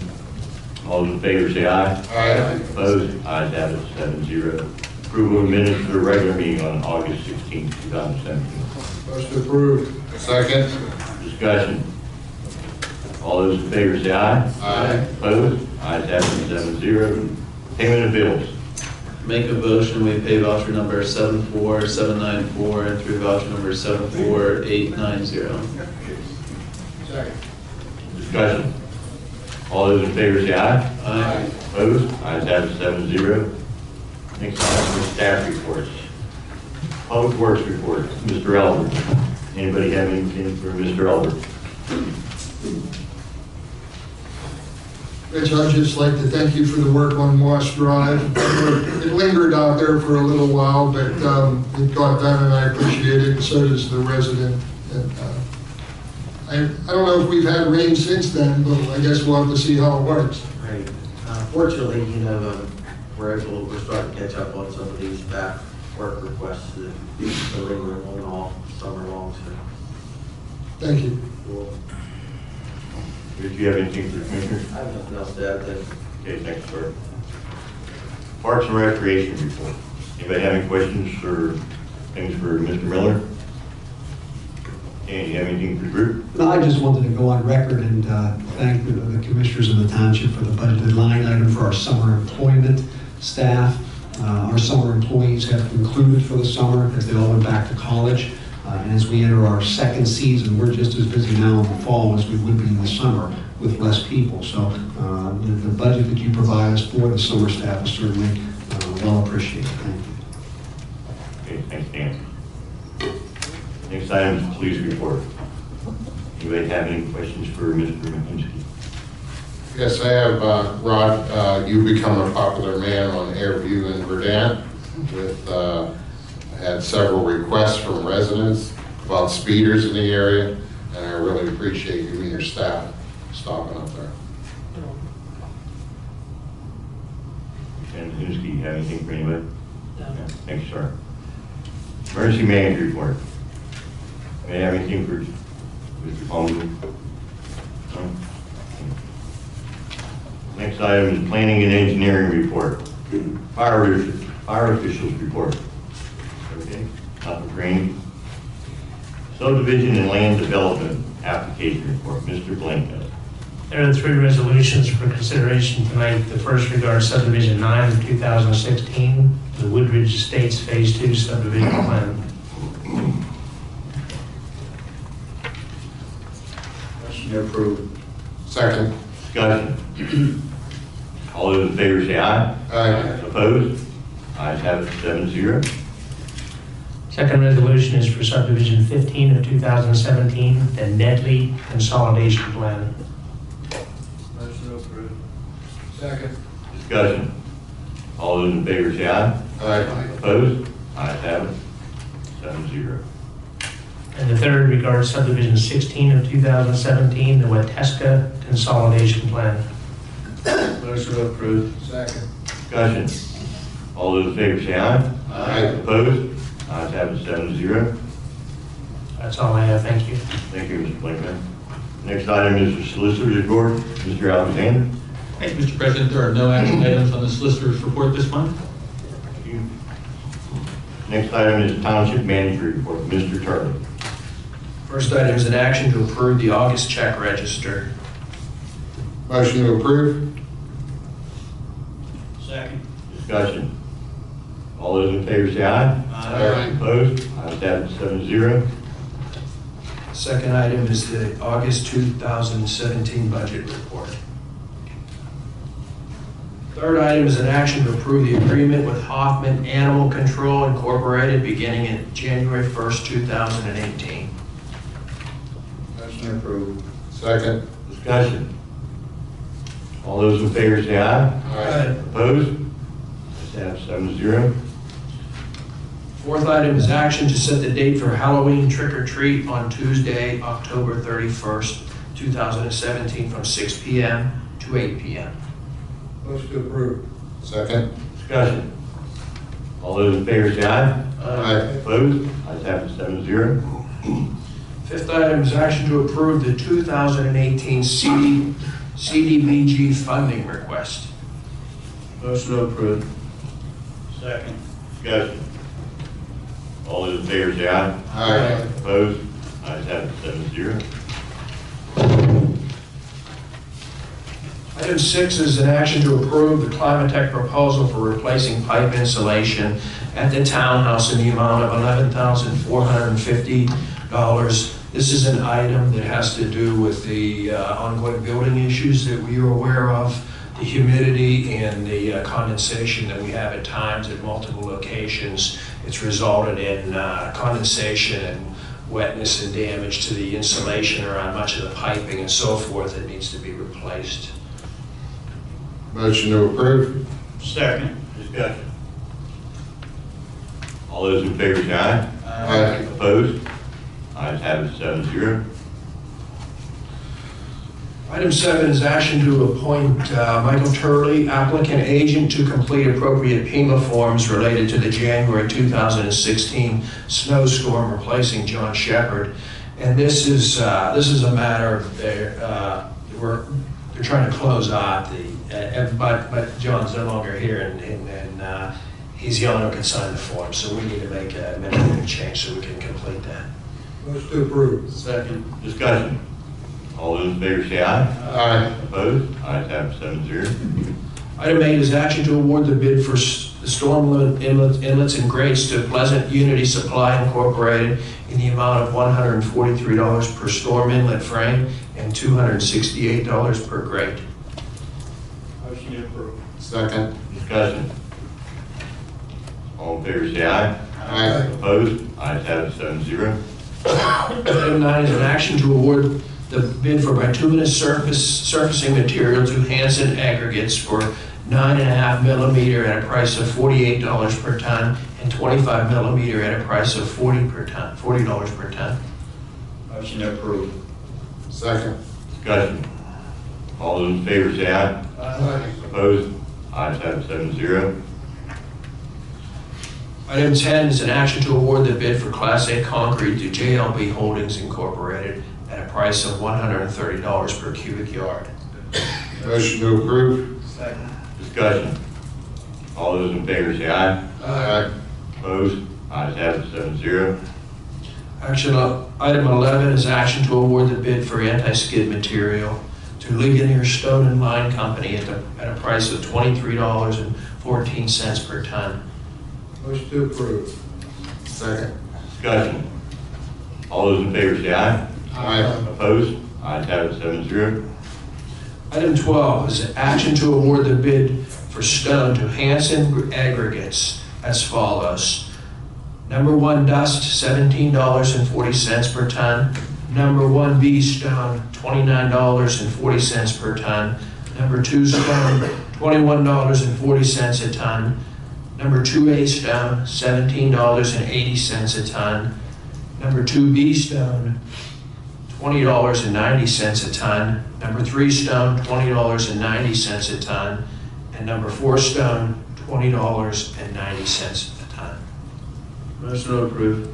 All those in favor say aye. Aye. Opposed? Ayes have it, 7-0. Approval of minutes for the regular meeting on August 16th, 2017. Motion approved. Second. Discussion. All those in favor say aye. Aye. Opposed? Ayes have it, 7-0. Payment of bills. Make a motion, we pay voucher number 74794 and through voucher number 74890. Second. Discussion. All those in favor say aye. Aye. Opposed? Ayes have it, 7-0. Next item is staff reports. Public Works report, Mr. Elbert. Anybody have anything for Mr. Elbert? Rich, I'd just like to thank you for the work on Moss Drive. It lingered out there for a little while, but it got done and I appreciate it, and so does the resident. And, I don't know if we've had rain since then, but I guess we'll have to see how it works. Right. Fortunately, you know, we're starting to catch up on some of these back work requests that are lingering on all summer long. So. Thank you. Did you have anything for the commissioners? I have nothing else to add. Thank you. Okay, thanks, sir. Parks and Recreation report. Anybody have any questions or things for Mr. Miller? And you have anything for the group? No, I just wanted to go on record and thank the commissioners of the township for the budgeted line item for our summer employment staff. Our summer employees have concluded for the summer as they all went back to college. And as we enter our second season, we're just as busy now in the fall as we would be in the summer with less people. So the budget that you provide us for the summer staff is certainly well appreciated. Thank you. Okay, thanks, Dan. Next item is police report. Anybody have any questions for Mr. Mahinsky? Yes, I have, Rod, you become a popular man on Airview in Verdant with, I had several requests from residents about speeders in the area, and I really appreciate you and your staff stopping up there. And Huski, you have anything for anybody? No. Thank you, sir. Emergency manager report. May I have anything for Mr. Palmer? No? Next item is planning and engineering report. Fire officials report. Okay, nothing for any. Subdivision and land development application report. Mr. Blanco. There are 3 resolutions for consideration tonight. The first regards subdivision 9 of 2016, the Woodridge Estates Phase 2 subdivision plan. Motion to approve. Second. Discussion. All those in favor say aye. Aye. Opposed? Ayes have it, 7-0. Second resolution is for subdivision 15 of 2017, the Nedley consolidation plan. Motion to approve. Second. Discussion. All those in favor say aye. Aye. Opposed? Ayes have it, 7-0. And the third regards subdivision 16 of 2017, the Wetesca consolidation plan. Motion to approve. Second. Discussion. All those in favor say aye. Aye. Opposed? Ayes have it, 7-0. That's all I have. Thank you. Thank you, Mr. Blankman. Next item is the solicitor's report. Mr. Alexander. Thank you, Mr. President. There are no action items on the solicitor's report this month. Thank you. Next item is township manager report. Mr. Turley. First item is an action to approve the August check register. Motion to approve. Second. Discussion. All those in favor say aye. Aye. Opposed? Ayes have it, 7-0. Second item is the August 2017 budget report. Third item is an action to approve the agreement with Hoffman Animal Control Incorporated beginning in January 1st, 2018. Motion to approve. Second. Discussion. All those in favor say aye. Aye. Opposed? Ayes have it, 7-0. Fourth item is action to set the date for Halloween trick or treat on Tuesday, October 31st, 2017 from 6 p.m. to 8 p.m. Motion to approve. Second. Discussion. All those in favor say aye. Aye. Opposed? Ayes have it, 7-0. Fifth item is action to approve the 2018 CDBG funding request. Motion to approve. Second. Discussion. All those in favor say aye. Aye. Opposed? Ayes have it, 7-0. Item 6 is an action to approve the Climatech proposal for replacing pipe insulation at the townhouse in the amount of $11,450. This is an item that has to do with the ongoing building issues that we are aware of, the humidity and the condensation that we have at times at multiple locations. It's resulted in condensation and wetness and damage to the insulation around much of the piping and so forth that needs to be replaced. Motion to approve. Second. Discussion. All those in favor say aye. Aye. Opposed? Ayes have it, 7-0. Item 7 is action to appoint Michael Turley, applicant agent, to complete appropriate PEMA forms related to the January 2016 snowstorm replacing John Shepard. And this is a matter they're trying to close out but John's no longer here, and he's the only one who can sign the form, so we need to make a amendment and change so we can complete that. Motion to approve. Second. Discussion. All those in favor say aye. Aye. Opposed? Ayes have it, 7-0. Item 8 is action to award the bid for the storm inlets and grates to Pleasant Unity Supply Incorporated in the amount of $143 per storm inlet frame and $268 per grate. Motion to approve. Second. Discussion. All in favor say aye. Aye. Opposed? Ayes have it, 7-0. Item 9 is an action to award the bid for bituminous surfacing material to Hanson Aggregates for 9.5 millimeter at a price of $48 per ton and 25 millimeter at a price of $40 per ton. Motion approved. Second. Discussion. All those in favor say aye. Aye. Opposed? Ayes have it, 7-0. Item 10 is an action to award the bid for Class A concrete to JLB Holdings Incorporated at a price of $130 per cubic yard. Motion to approve. Second. Discussion. All those in favor say aye. Aye. Opposed? Ayes have it, 7-0. Item 11 is action to award the bid for anti-skid material to Ligonier Stone and Line Company at a price of $23.14 per ton. Motion to approve. Second. Discussion. All those in favor say aye. Aye. Opposed? Ayes have it, 7-0. Item 12 is action to award the bid for stone to Hanson Aggregates as follows. Number 1 dust, $17.40 per ton. Number 1B stone, $29.40 per ton. Number 2 stone, $21.40 a ton. Number 2A stone, $17.80 a ton. Number 2B stone, $20.90 a ton. Number 3 stone, $20.90 a ton. And number 4 stone, $20.90 a ton. Motion to approve.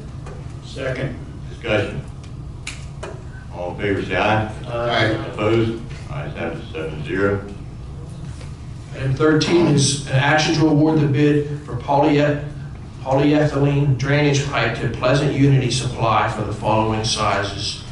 Second. Discussion. All in favor say aye. Aye. Opposed? Ayes have it, 7-0. Item 13 is an action to award the bid for polyethylene drainage pipe to Pleasant Unity Supply for the following sizes.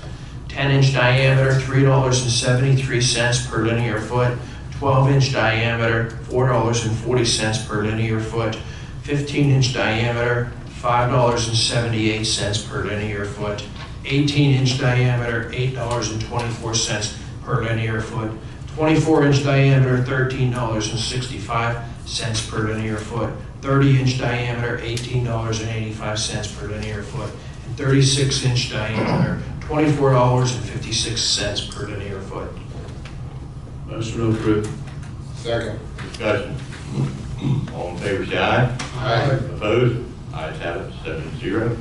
10-inch diameter, $3.73 per linear foot. 12-inch diameter, $4.40 per linear foot. 15-inch diameter, $5.78 per linear foot. 18-inch diameter, $8.24 per linear foot. 24-inch diameter, $13.65 per linear foot. 30-inch diameter, $18.85 per linear foot. And 36-inch diameter, $24.56 per linear foot. Motion to approve. Second. Discussion. All in favor say aye. Aye. Opposed? Ayes have it, 7-0.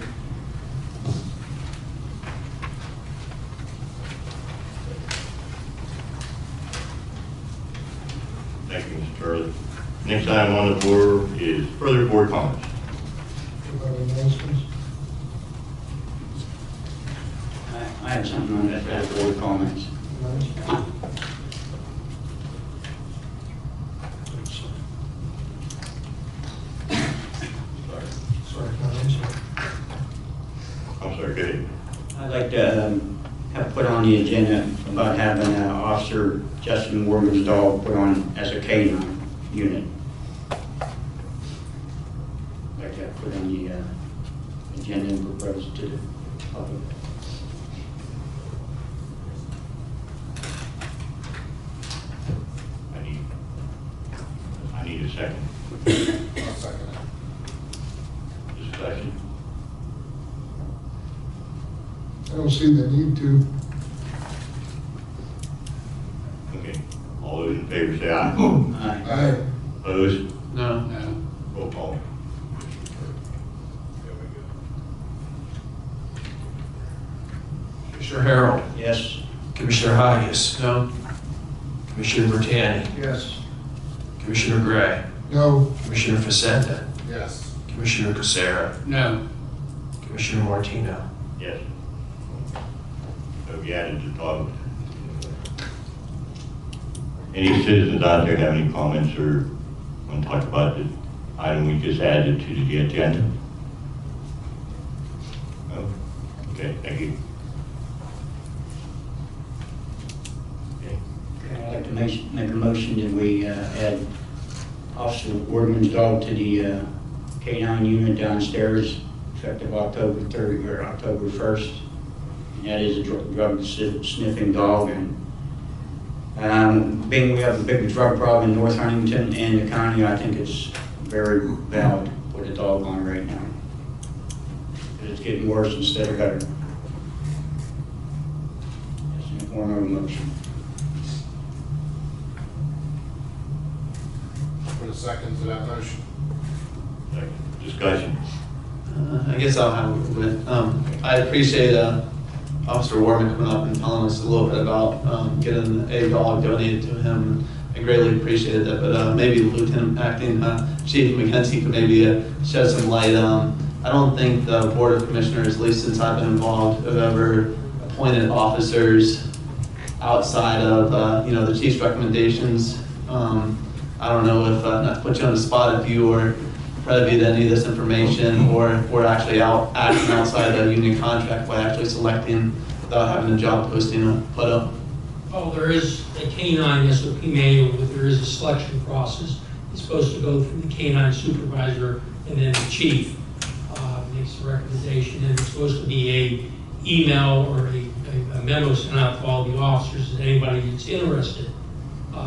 Thank you, Mr. Turley. Next item on the board is further board comments. I have something on that, board comments. I'm sorry, go ahead. I'd like to have put on the agenda about having Officer Justin Morgan's dog put on as a K9 unit. I'd like to have put on the agenda and propose to the public. I need a second. I'll second it. Discussion. I don't see the need to. Okay. All those in favor say aye. Aye. Opposed? No. No. Roll call. Commissioner Harold. Yes. Commissioner Hodges. No. Commissioner Bertani. Yes. Commissioner Gray. No. Commissioner Facenta. Yes. Commissioner Casera. No. Commissioner Martino. Yes. So we added to talk. Any citizens out there have any comments or want to talk about the item we just added to the agenda? No? Okay, thank you. Okay. I'd like to make a motion that we add Officer Workman's dog to the K9 unit downstairs effective October 30 or October 1st. And that is a drug sniffing dog, and being we have a big drug problem in North Huntington and the county, I think it's very valid to put a dog on right now. It's getting worse instead of better. Yes, form of a motion. Put a second to that motion. Discussion. I guess I'll have a little bit. I appreciate Officer Warman coming up and telling us a little bit about getting a dog donated to him. I greatly appreciated that, but maybe Lieutenant Acting Chief McKenzie could maybe shed some light. I don't think the Board of Commissioners, at least since I've been involved, have ever appointed officers outside of the chief's recommendations. I don't know if, not to put you on the spot, if you were privy to any of this information or we're actually acting outside the union contract by actually selecting without having a job posting put up. Oh, there is a K-9 SOP manual, but there is a selection process. It's supposed to go through the K-9 supervisor and then the chief makes the recommendation. And it's supposed to be a email or a memo sent out to all the officers that anybody that's interested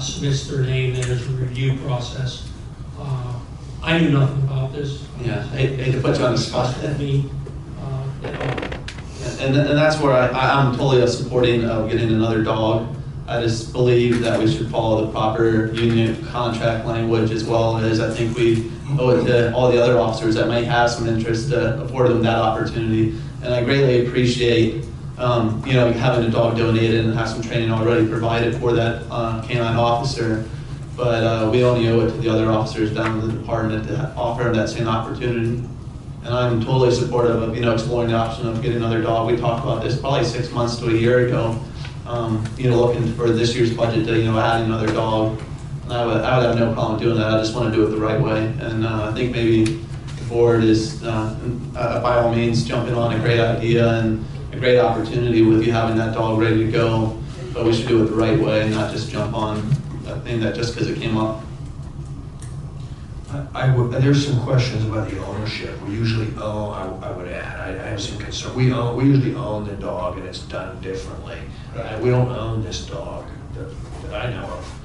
submits their name. There's a review process. I knew nothing about this. Yeah, I hate to put you on the spot. Me, and that's where I'm totally supporting of getting another dog. I just believe that we should follow the proper union contract language, as well as I think we owe it to all the other officers that may have some interest to afford them that opportunity. And I greatly appreciate having a dog donated and have some training already provided for that canine officer. But we only owe it to the other officers down in the department to offer them that same opportunity. And I'm totally supportive of exploring the option of getting another dog. We talked about this probably 6 months to a year ago. Looking for this year's budget to add another dog. And I would have no problem doing that. I just want to do it the right way. And I think maybe the board is by all means jumping on a great idea and a great opportunity with you having that dog ready to go. But we should do it the right way and not just jump on a thing that just because it came up. There's some questions about the ownership. We usually own, I would add, I have some concern. We usually own the dog and it's done differently. We don't own this dog that I know of.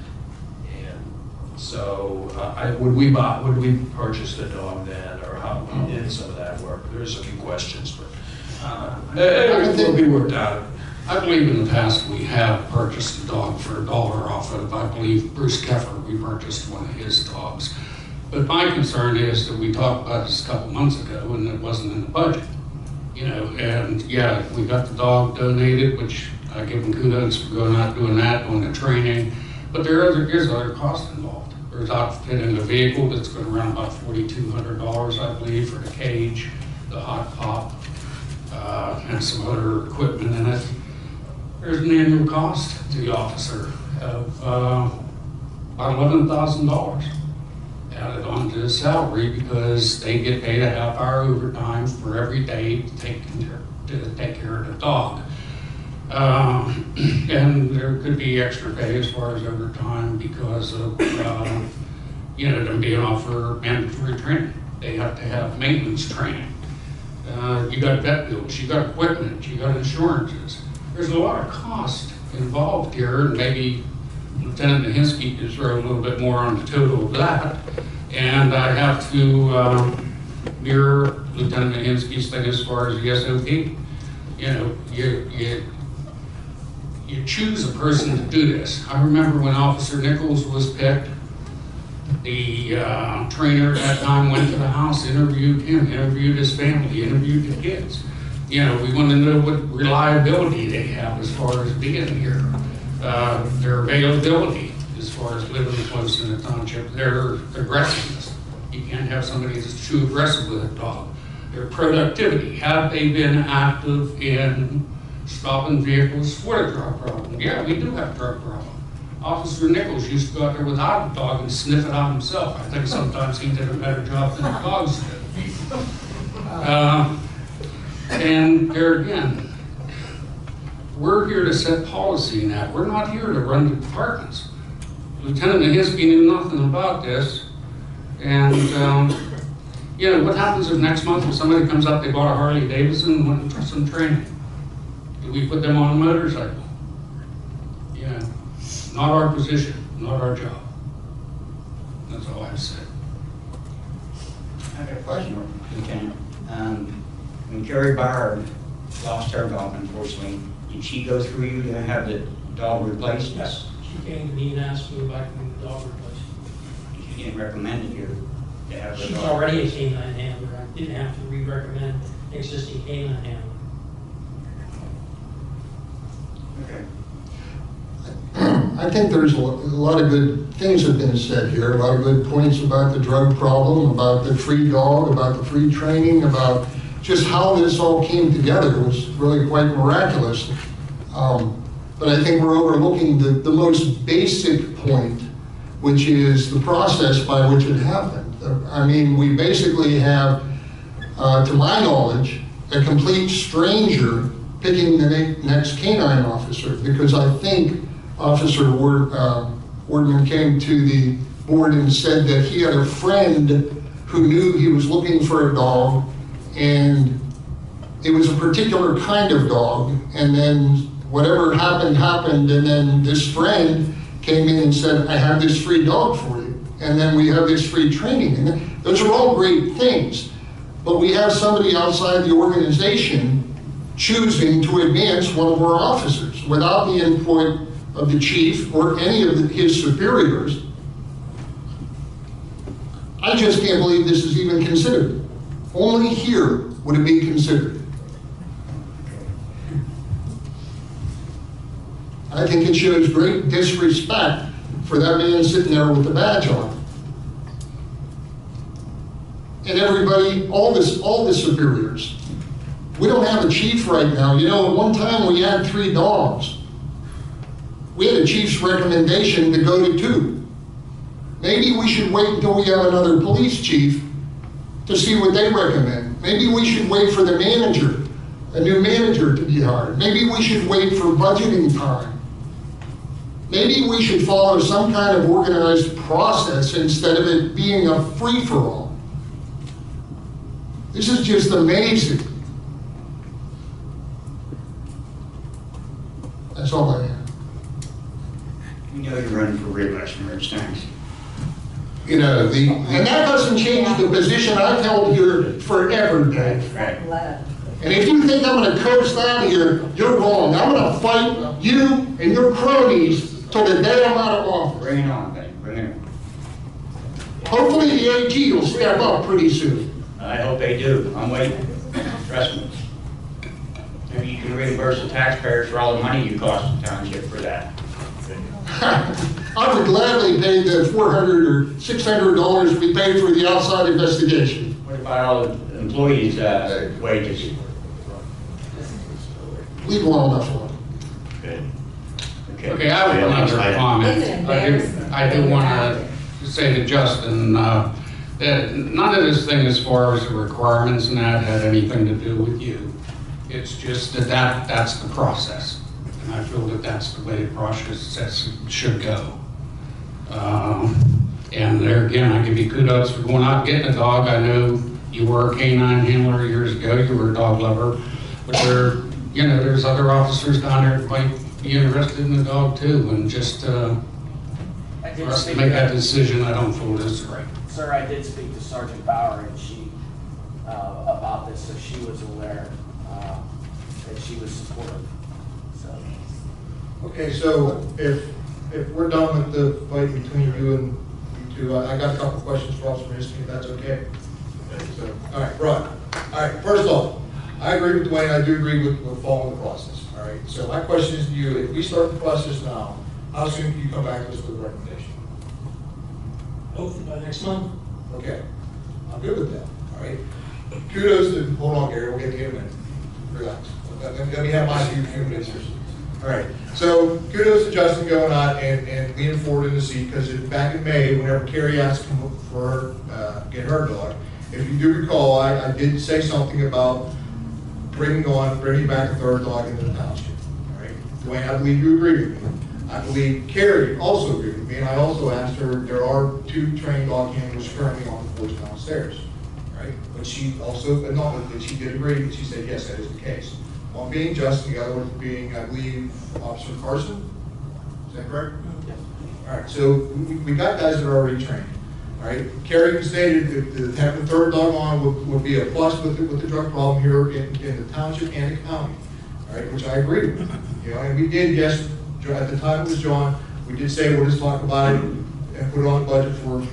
And so would we purchase the dog then, or how did some of that work? There's a few questions, but it will be worked out. I believe in the past we have purchased a dog for $1 off of, I believe, Bruce Keffer, we purchased one of his dogs. But my concern is that we talked about this a couple months ago and it wasn't in the budget. And yeah, we got the dog donated, which I give them kudos for going out doing that, doing the training. But there's other costs involved. There's outfitting a vehicle that's going to run about $4,200, I believe, for the cage, the hot pop, and some other equipment in it. There's an annual cost to the officer of about $11,000 added onto his salary because they get paid a half-hour overtime for every day to take care of the dog. And there could be extra pay as far as overtime because of them being off for mandatory training. They have to have maintenance training. You got vet bills, you got equipment, you got insurances. There's a lot of cost involved here, and maybe Lieutenant Mahinsky could throw a little bit more on the total of that. And I have to mirror Lieutenant Mahinsky's thing as far as the SOP. You choose a person to do this. I remember when Officer Nichols was picked, the trainer at that time went to the house, interviewed him, interviewed his family, interviewed the kids. We want to know what reliability they have as far as being here, their availability as far as living close in the township, their aggressiveness. You can't have somebody that's too aggressive with a dog. Their productivity. Have they been active in stopping vehicles for a drug problem? Yeah, we do have a drug problem. Officer Nichols used to go out there without a dog and sniff it out himself. I think sometimes he did a better job than the dogs did. And there again, we're here to set policy in that. We're not here to run the departments. Lieutenant Mahinsky knew nothing about this. And, what happens if next month when somebody comes up, they bought a Harley Davidson and went for some training? Do we put them on a motorcycle? Yeah. Not our position, not our job. That's all I have to say. I got a question, Lieutenant. When Carrie Bauer lost her dog, unfortunately, Did she go through you to have the dog replaced? Yes, she came to me and asked me if I could get the dog replaced. She didn't recommend you to have the She's dog. already a canine handler. I didn't have to re-recommend existing canine handler. Okay. I think there's a lot of good things have been said here, a lot of good points about the drug problem, about the free dog, about the free training, about just how this all came together. It was really quite miraculous. But I think we're overlooking the most basic point, which is the process by which it happened. I mean, we basically have, to my knowledge, a complete stranger picking the next canine officer, because I think Officer Wardman came to the board and said that he had a friend who knew he was looking for a dog, and it was a particular kind of dog, and then whatever happened, and then this friend came in and said, I have this free dog for you, and then we have this free training. And those are all great things, but we have somebody outside the organization choosing to advance one of our officers without the input of the chief or any of his superiors. I just can't believe this is even considered. Only here would it be considered. I think it shows great disrespect for that man sitting there with the badge on. And everybody, all the superiors. We don't have a chief right now. You know, at one time we had 3 dogs. We had a chief's recommendation to go to 2. Maybe we should wait until we have another police chief to see what they recommend. Maybe we should wait for the manager, a new manager to be hired. Maybe we should wait for budgeting time. Maybe we should follow some kind of organized process instead of it being a free-for-all. This is just amazing. That's all I have. You know you're running for re-election, Rich, thanks. You know, and that doesn't change the position I've held here forever, Dave. Right. And if you think I'm gonna coast out of here, you're wrong. I'm gonna fight you and your cronies till the day I'm out of office. Bring it on, buddy, bring it on. Hopefully the AG will step up pretty soon. I hope they do. I'm waiting. Trust me. Maybe you can reimburse the taxpayers for all the money you cost the township for that. I would gladly pay the $400 or $600 we paid for the outside investigation. What about all the employees' wages? Leave well enough alone. Okay, I have another comment. I do want to say to Justin, that none of this thing as far as the requirements and that had anything to do with you. It's just that's the process. And I feel that that's the way the process should go. And there again, I give you kudos for going out and getting a dog. I know you were a canine handler years ago, you were a dog lover, but there's other officers down there that might be interested in the dog too, and just for us to make that decision, I don't feel this is right. Sir, I did speak to Sergeant Bauer, and she, about this, so she was aware that she was supportive, so. Okay, so if we're done with the fight between you and you two, I got a couple questions for Officer Hiskey, if that's okay. So, all right, Rod. All right, first off, I agree with Dwayne, I do agree with following the process, all right? So my question is to you, if we start the process now, how soon can you come back to us with a recommendation? Hopefully by next month. Okay, I'm good with that, all right? Kudos to, hold on, Gary, we'll get to you in a minute. Relax. Let me have my few minutes here. All right, so kudos to Justin going out and leaning forward in the seat, because back in May, whenever Carrie asked him for get her dog, if you do recall, I did say something about bringing back a third dog into the township. All right, Dwayne, I believe you agree with me. I believe Carrie also agreed with me, and I also asked her, there are 2 trained dog handlers currently on the force downstairs, right? But she also acknowledged that she did agree, and she said, yes, that is the case. One being Justin, the other one being, I believe, Officer Carson. Is that correct? Yes. All right, so we got guys that are already trained. All right, Carrie stated that having a third dog on would be a plus with the drug problem here in the township and the county. all right, which I agree with. You know, and we did, yes, at the time it was John, we did say we'll just talk about it and put it on budget for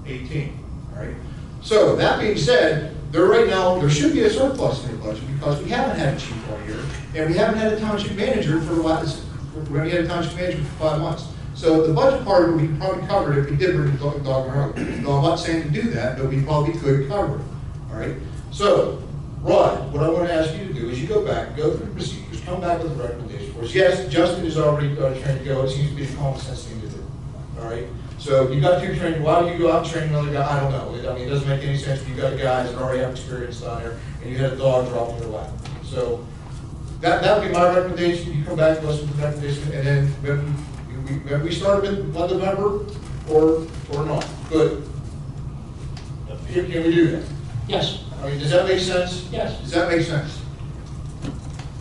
18, all right? So, that being said, right now, there should be a surplus in the budget because we haven't had a chief all year, and we haven't had a township manager for the last, we haven't had a township manager for 5 months. So the budget part we could probably cover it if we did bring the dog around. No, I'm not saying to do that, but we probably could cover it, all right? So, Rod, what I want to ask you to do is you go back, go through the procedures, come back with a recommendation for us. Yes, Justin is already trained to go. It seems to be a common sense thing to do, all right? So you got 2 training. Why do you go out and train another guy? I don't know. I mean, it doesn't make any sense if you got guys that already have experience down there and you had a dog drop in your lap. So that would be my recommendation. You come back to us with the recommendation, and then when we start with November or not. Good. Can we do that? Yes. I mean, does that make sense? Yes. Does that make sense?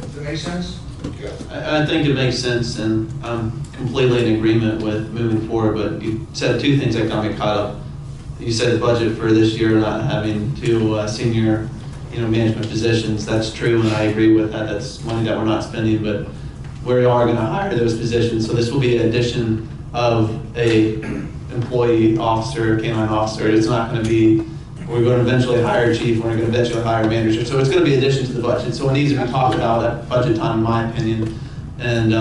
Does it make sense? Yeah. I think it makes sense, and I'm completely in agreement with moving forward, but you said 2 things that got me caught up. You said the budget for this year not having 2 senior management positions. That's true, and I agree with that. That's money that we're not spending, but we are going to hire those positions. So this will be an addition of a employee officer, canine officer. It's not going to be, we're going to eventually hire a chief, we're going to eventually hire a manager. So it's going to be addition to the budget. So it needs to be talked about at budget time, in my opinion. And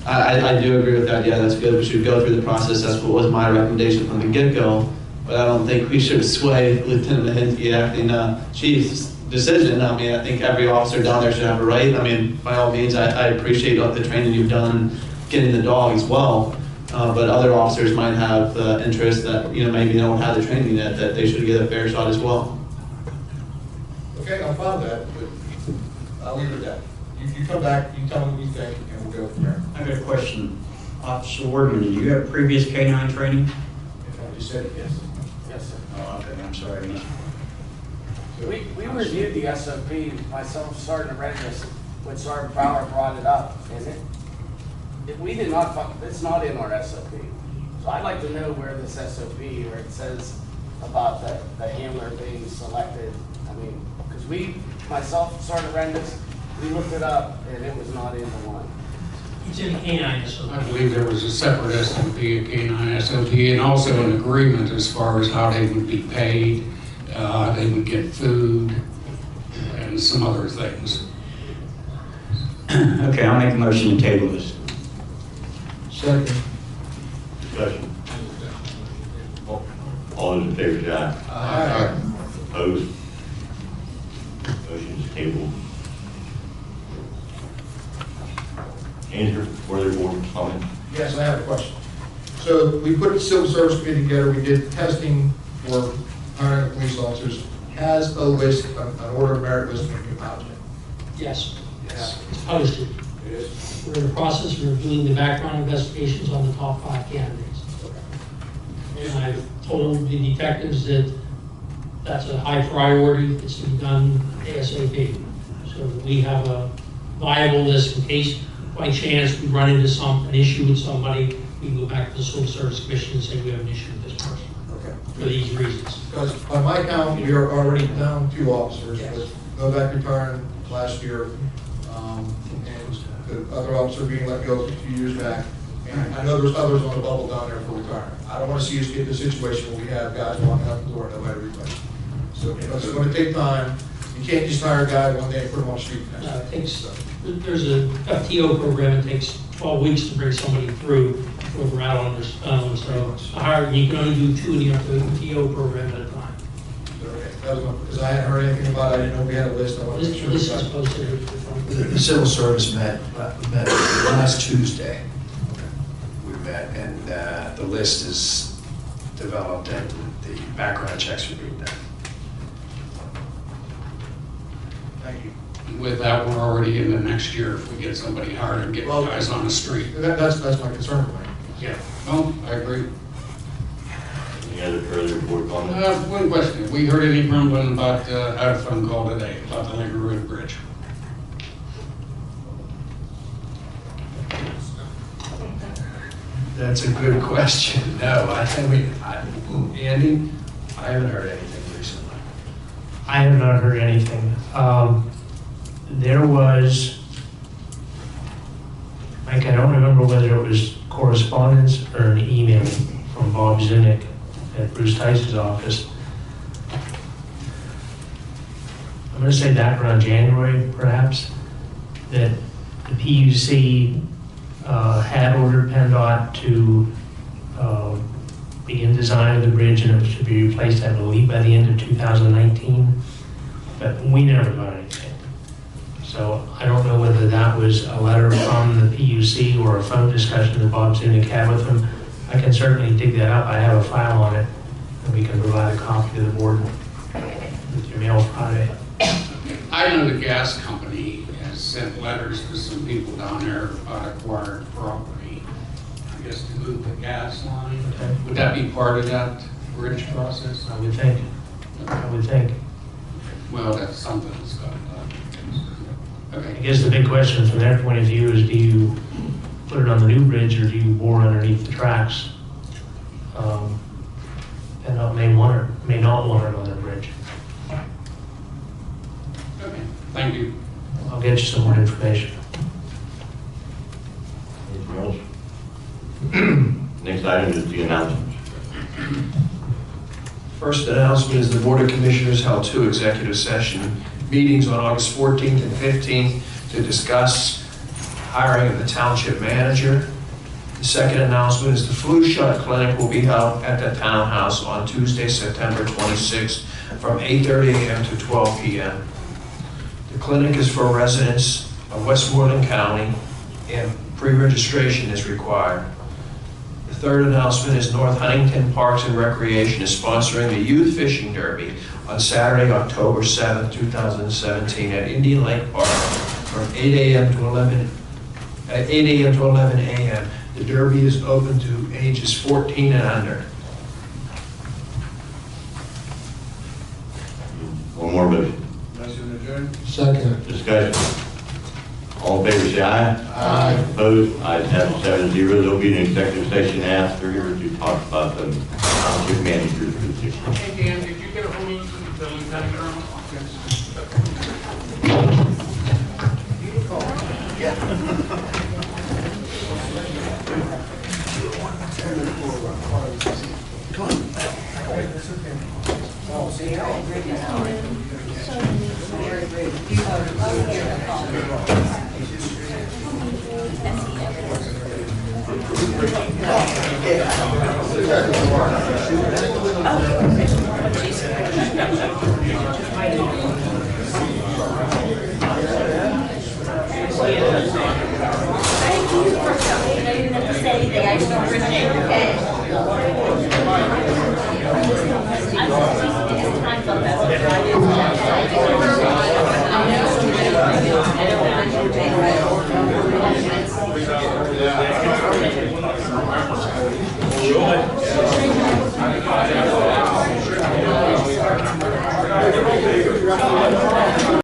I do agree with that. Yeah, that's good. We should go through the process. That's what was my recommendation from the get-go. But I don't think we should sway Lieutenant Mahinsky, acting chief's decision. I mean, I think every officer down there should have a right. I mean, by all means, I appreciate all the training you've done getting the dog as well. But other officers might have interests that, maybe don't have the training yet, that they should get a fair shot as well. Okay, I'm fine with that, but I'll leave it at that. You come back, you tell me what you think, and we'll go from there. I got a question. Officer Wardman, do you have previous canine training? If I just said it, yes. Yes, sir. Oh, okay, I'm sorry. We reviewed the SOP, myself, Sergeant Regnus, when Sergeant Fowler brought it up, and we did not, it's not in our SOP. So I'd like to know where this SOP, where it says about the handler being selected. I mean, because myself, Sergeant Regnus, we looked it up, and it was not in the one. It's in canine SOP. I believe there was a separate SOP, a canine SOP, and also an agreement as far as how they would be paid. They would get food and some other things. Okay, I'll make a motion to table this. Second. Discussion. All those in favor say aye. Aye. Opposed? Motion is tabled. Andrew, further board comments? Yes, I have a question. So we put the Civil Service Committee together, we did testing for hiring police officers. Has a list, an order of merit list from you out yet? Yes. It's posted. It is? We're in the process of reviewing the background investigations on the top 5 candidates. And I've told the detectives that that's a high priority, it's to be done ASAP. So that we have a viable list in case, by chance, we run into an issue with somebody, we can go back to the Civil Service Commission and say we have an issue with this person. Okay. For these reasons. Because by my count, we are already down 2 officers, with Novak retiring last year, and the other officer being let go a few years back. And I know there's others on the bubble down there for retirement. I don't want to see us get in a situation where we have guys walking out the door and nobody replaces. So it's going to take time. You can't just hire a guy one day and put him on the street. It takes, there's a FTO program, it takes 12 weeks to bring somebody through before we're out on this. So you can only do 2 in the FTO program at a time. Okay, that was because I hadn't heard anything about it. I didn't know we had a list. I wanted to make sure. This is posted. The civil service met last Tuesday. We met, and the list is developed, and the background checks are being done. Thank you. With that, we're already in the next year if we get somebody hired and get guys on the street. That's my concern point. Yeah, no, I agree. Any other further board comments? One question. Have we heard any rumbling about, I had a phone call today about the Langer Road Bridge. That's a good question. No, Andy, I haven't heard anything recently. I have not heard anything. there was, Mike, I don't remember whether it was correspondence or an email from Bob Zinnick at Bruce Tice's office. I'm going to say back around January, perhaps, that the PUC had ordered PennDOT to begin design of the bridge, and it was to be replaced, I believe, by the end of 2019. But we never got anything. So I don't know whether that was a letter from the PUC or a phone discussion that Bob Zinnick had with them. I can certainly dig that up. I have a file on it, and we can provide a copy to the board with your mail Friday. I know the gas company has sent letters to some people down there about acquired property, I guess to move the gas line. Okay. Would that be part of that bridge process? I would think. I would think. Well, that's something that's got to done. Okay. I guess the big question from their point of view is, do you put it on the new bridge or do you bore underneath the tracks? PennDOT may not want it on their bridge. Okay, thank you. I'll get you some more information. Anything else? Next item is the announcements. First announcement is the Board of Commissioners held 2 executive session meetings on August 14th and 15th to discuss hiring of the township manager. The second announcement is the flu shot clinic will be held at the townhouse on Tuesday, September 26th from 8:30 a.m. to 12 p.m. The clinic is for residents of Westmoreland County and pre-registration is required. The third announcement is North Huntington Parks and Recreation is sponsoring the Youth Fishing Derby on Saturday, October 7th, 2017 at Indian Lake Park from 8 a.m. to 11 a.m. The Derby is open to ages 14 and under. One more motion. Motion adjourned. Second. Discussion. All in favor, say aye. Aye. Opposed? Ayes have 7-0. There'll be an executive session after here to talk about the township manager's position. Hey, Dan, did you get a hold of the lieutenant colonel?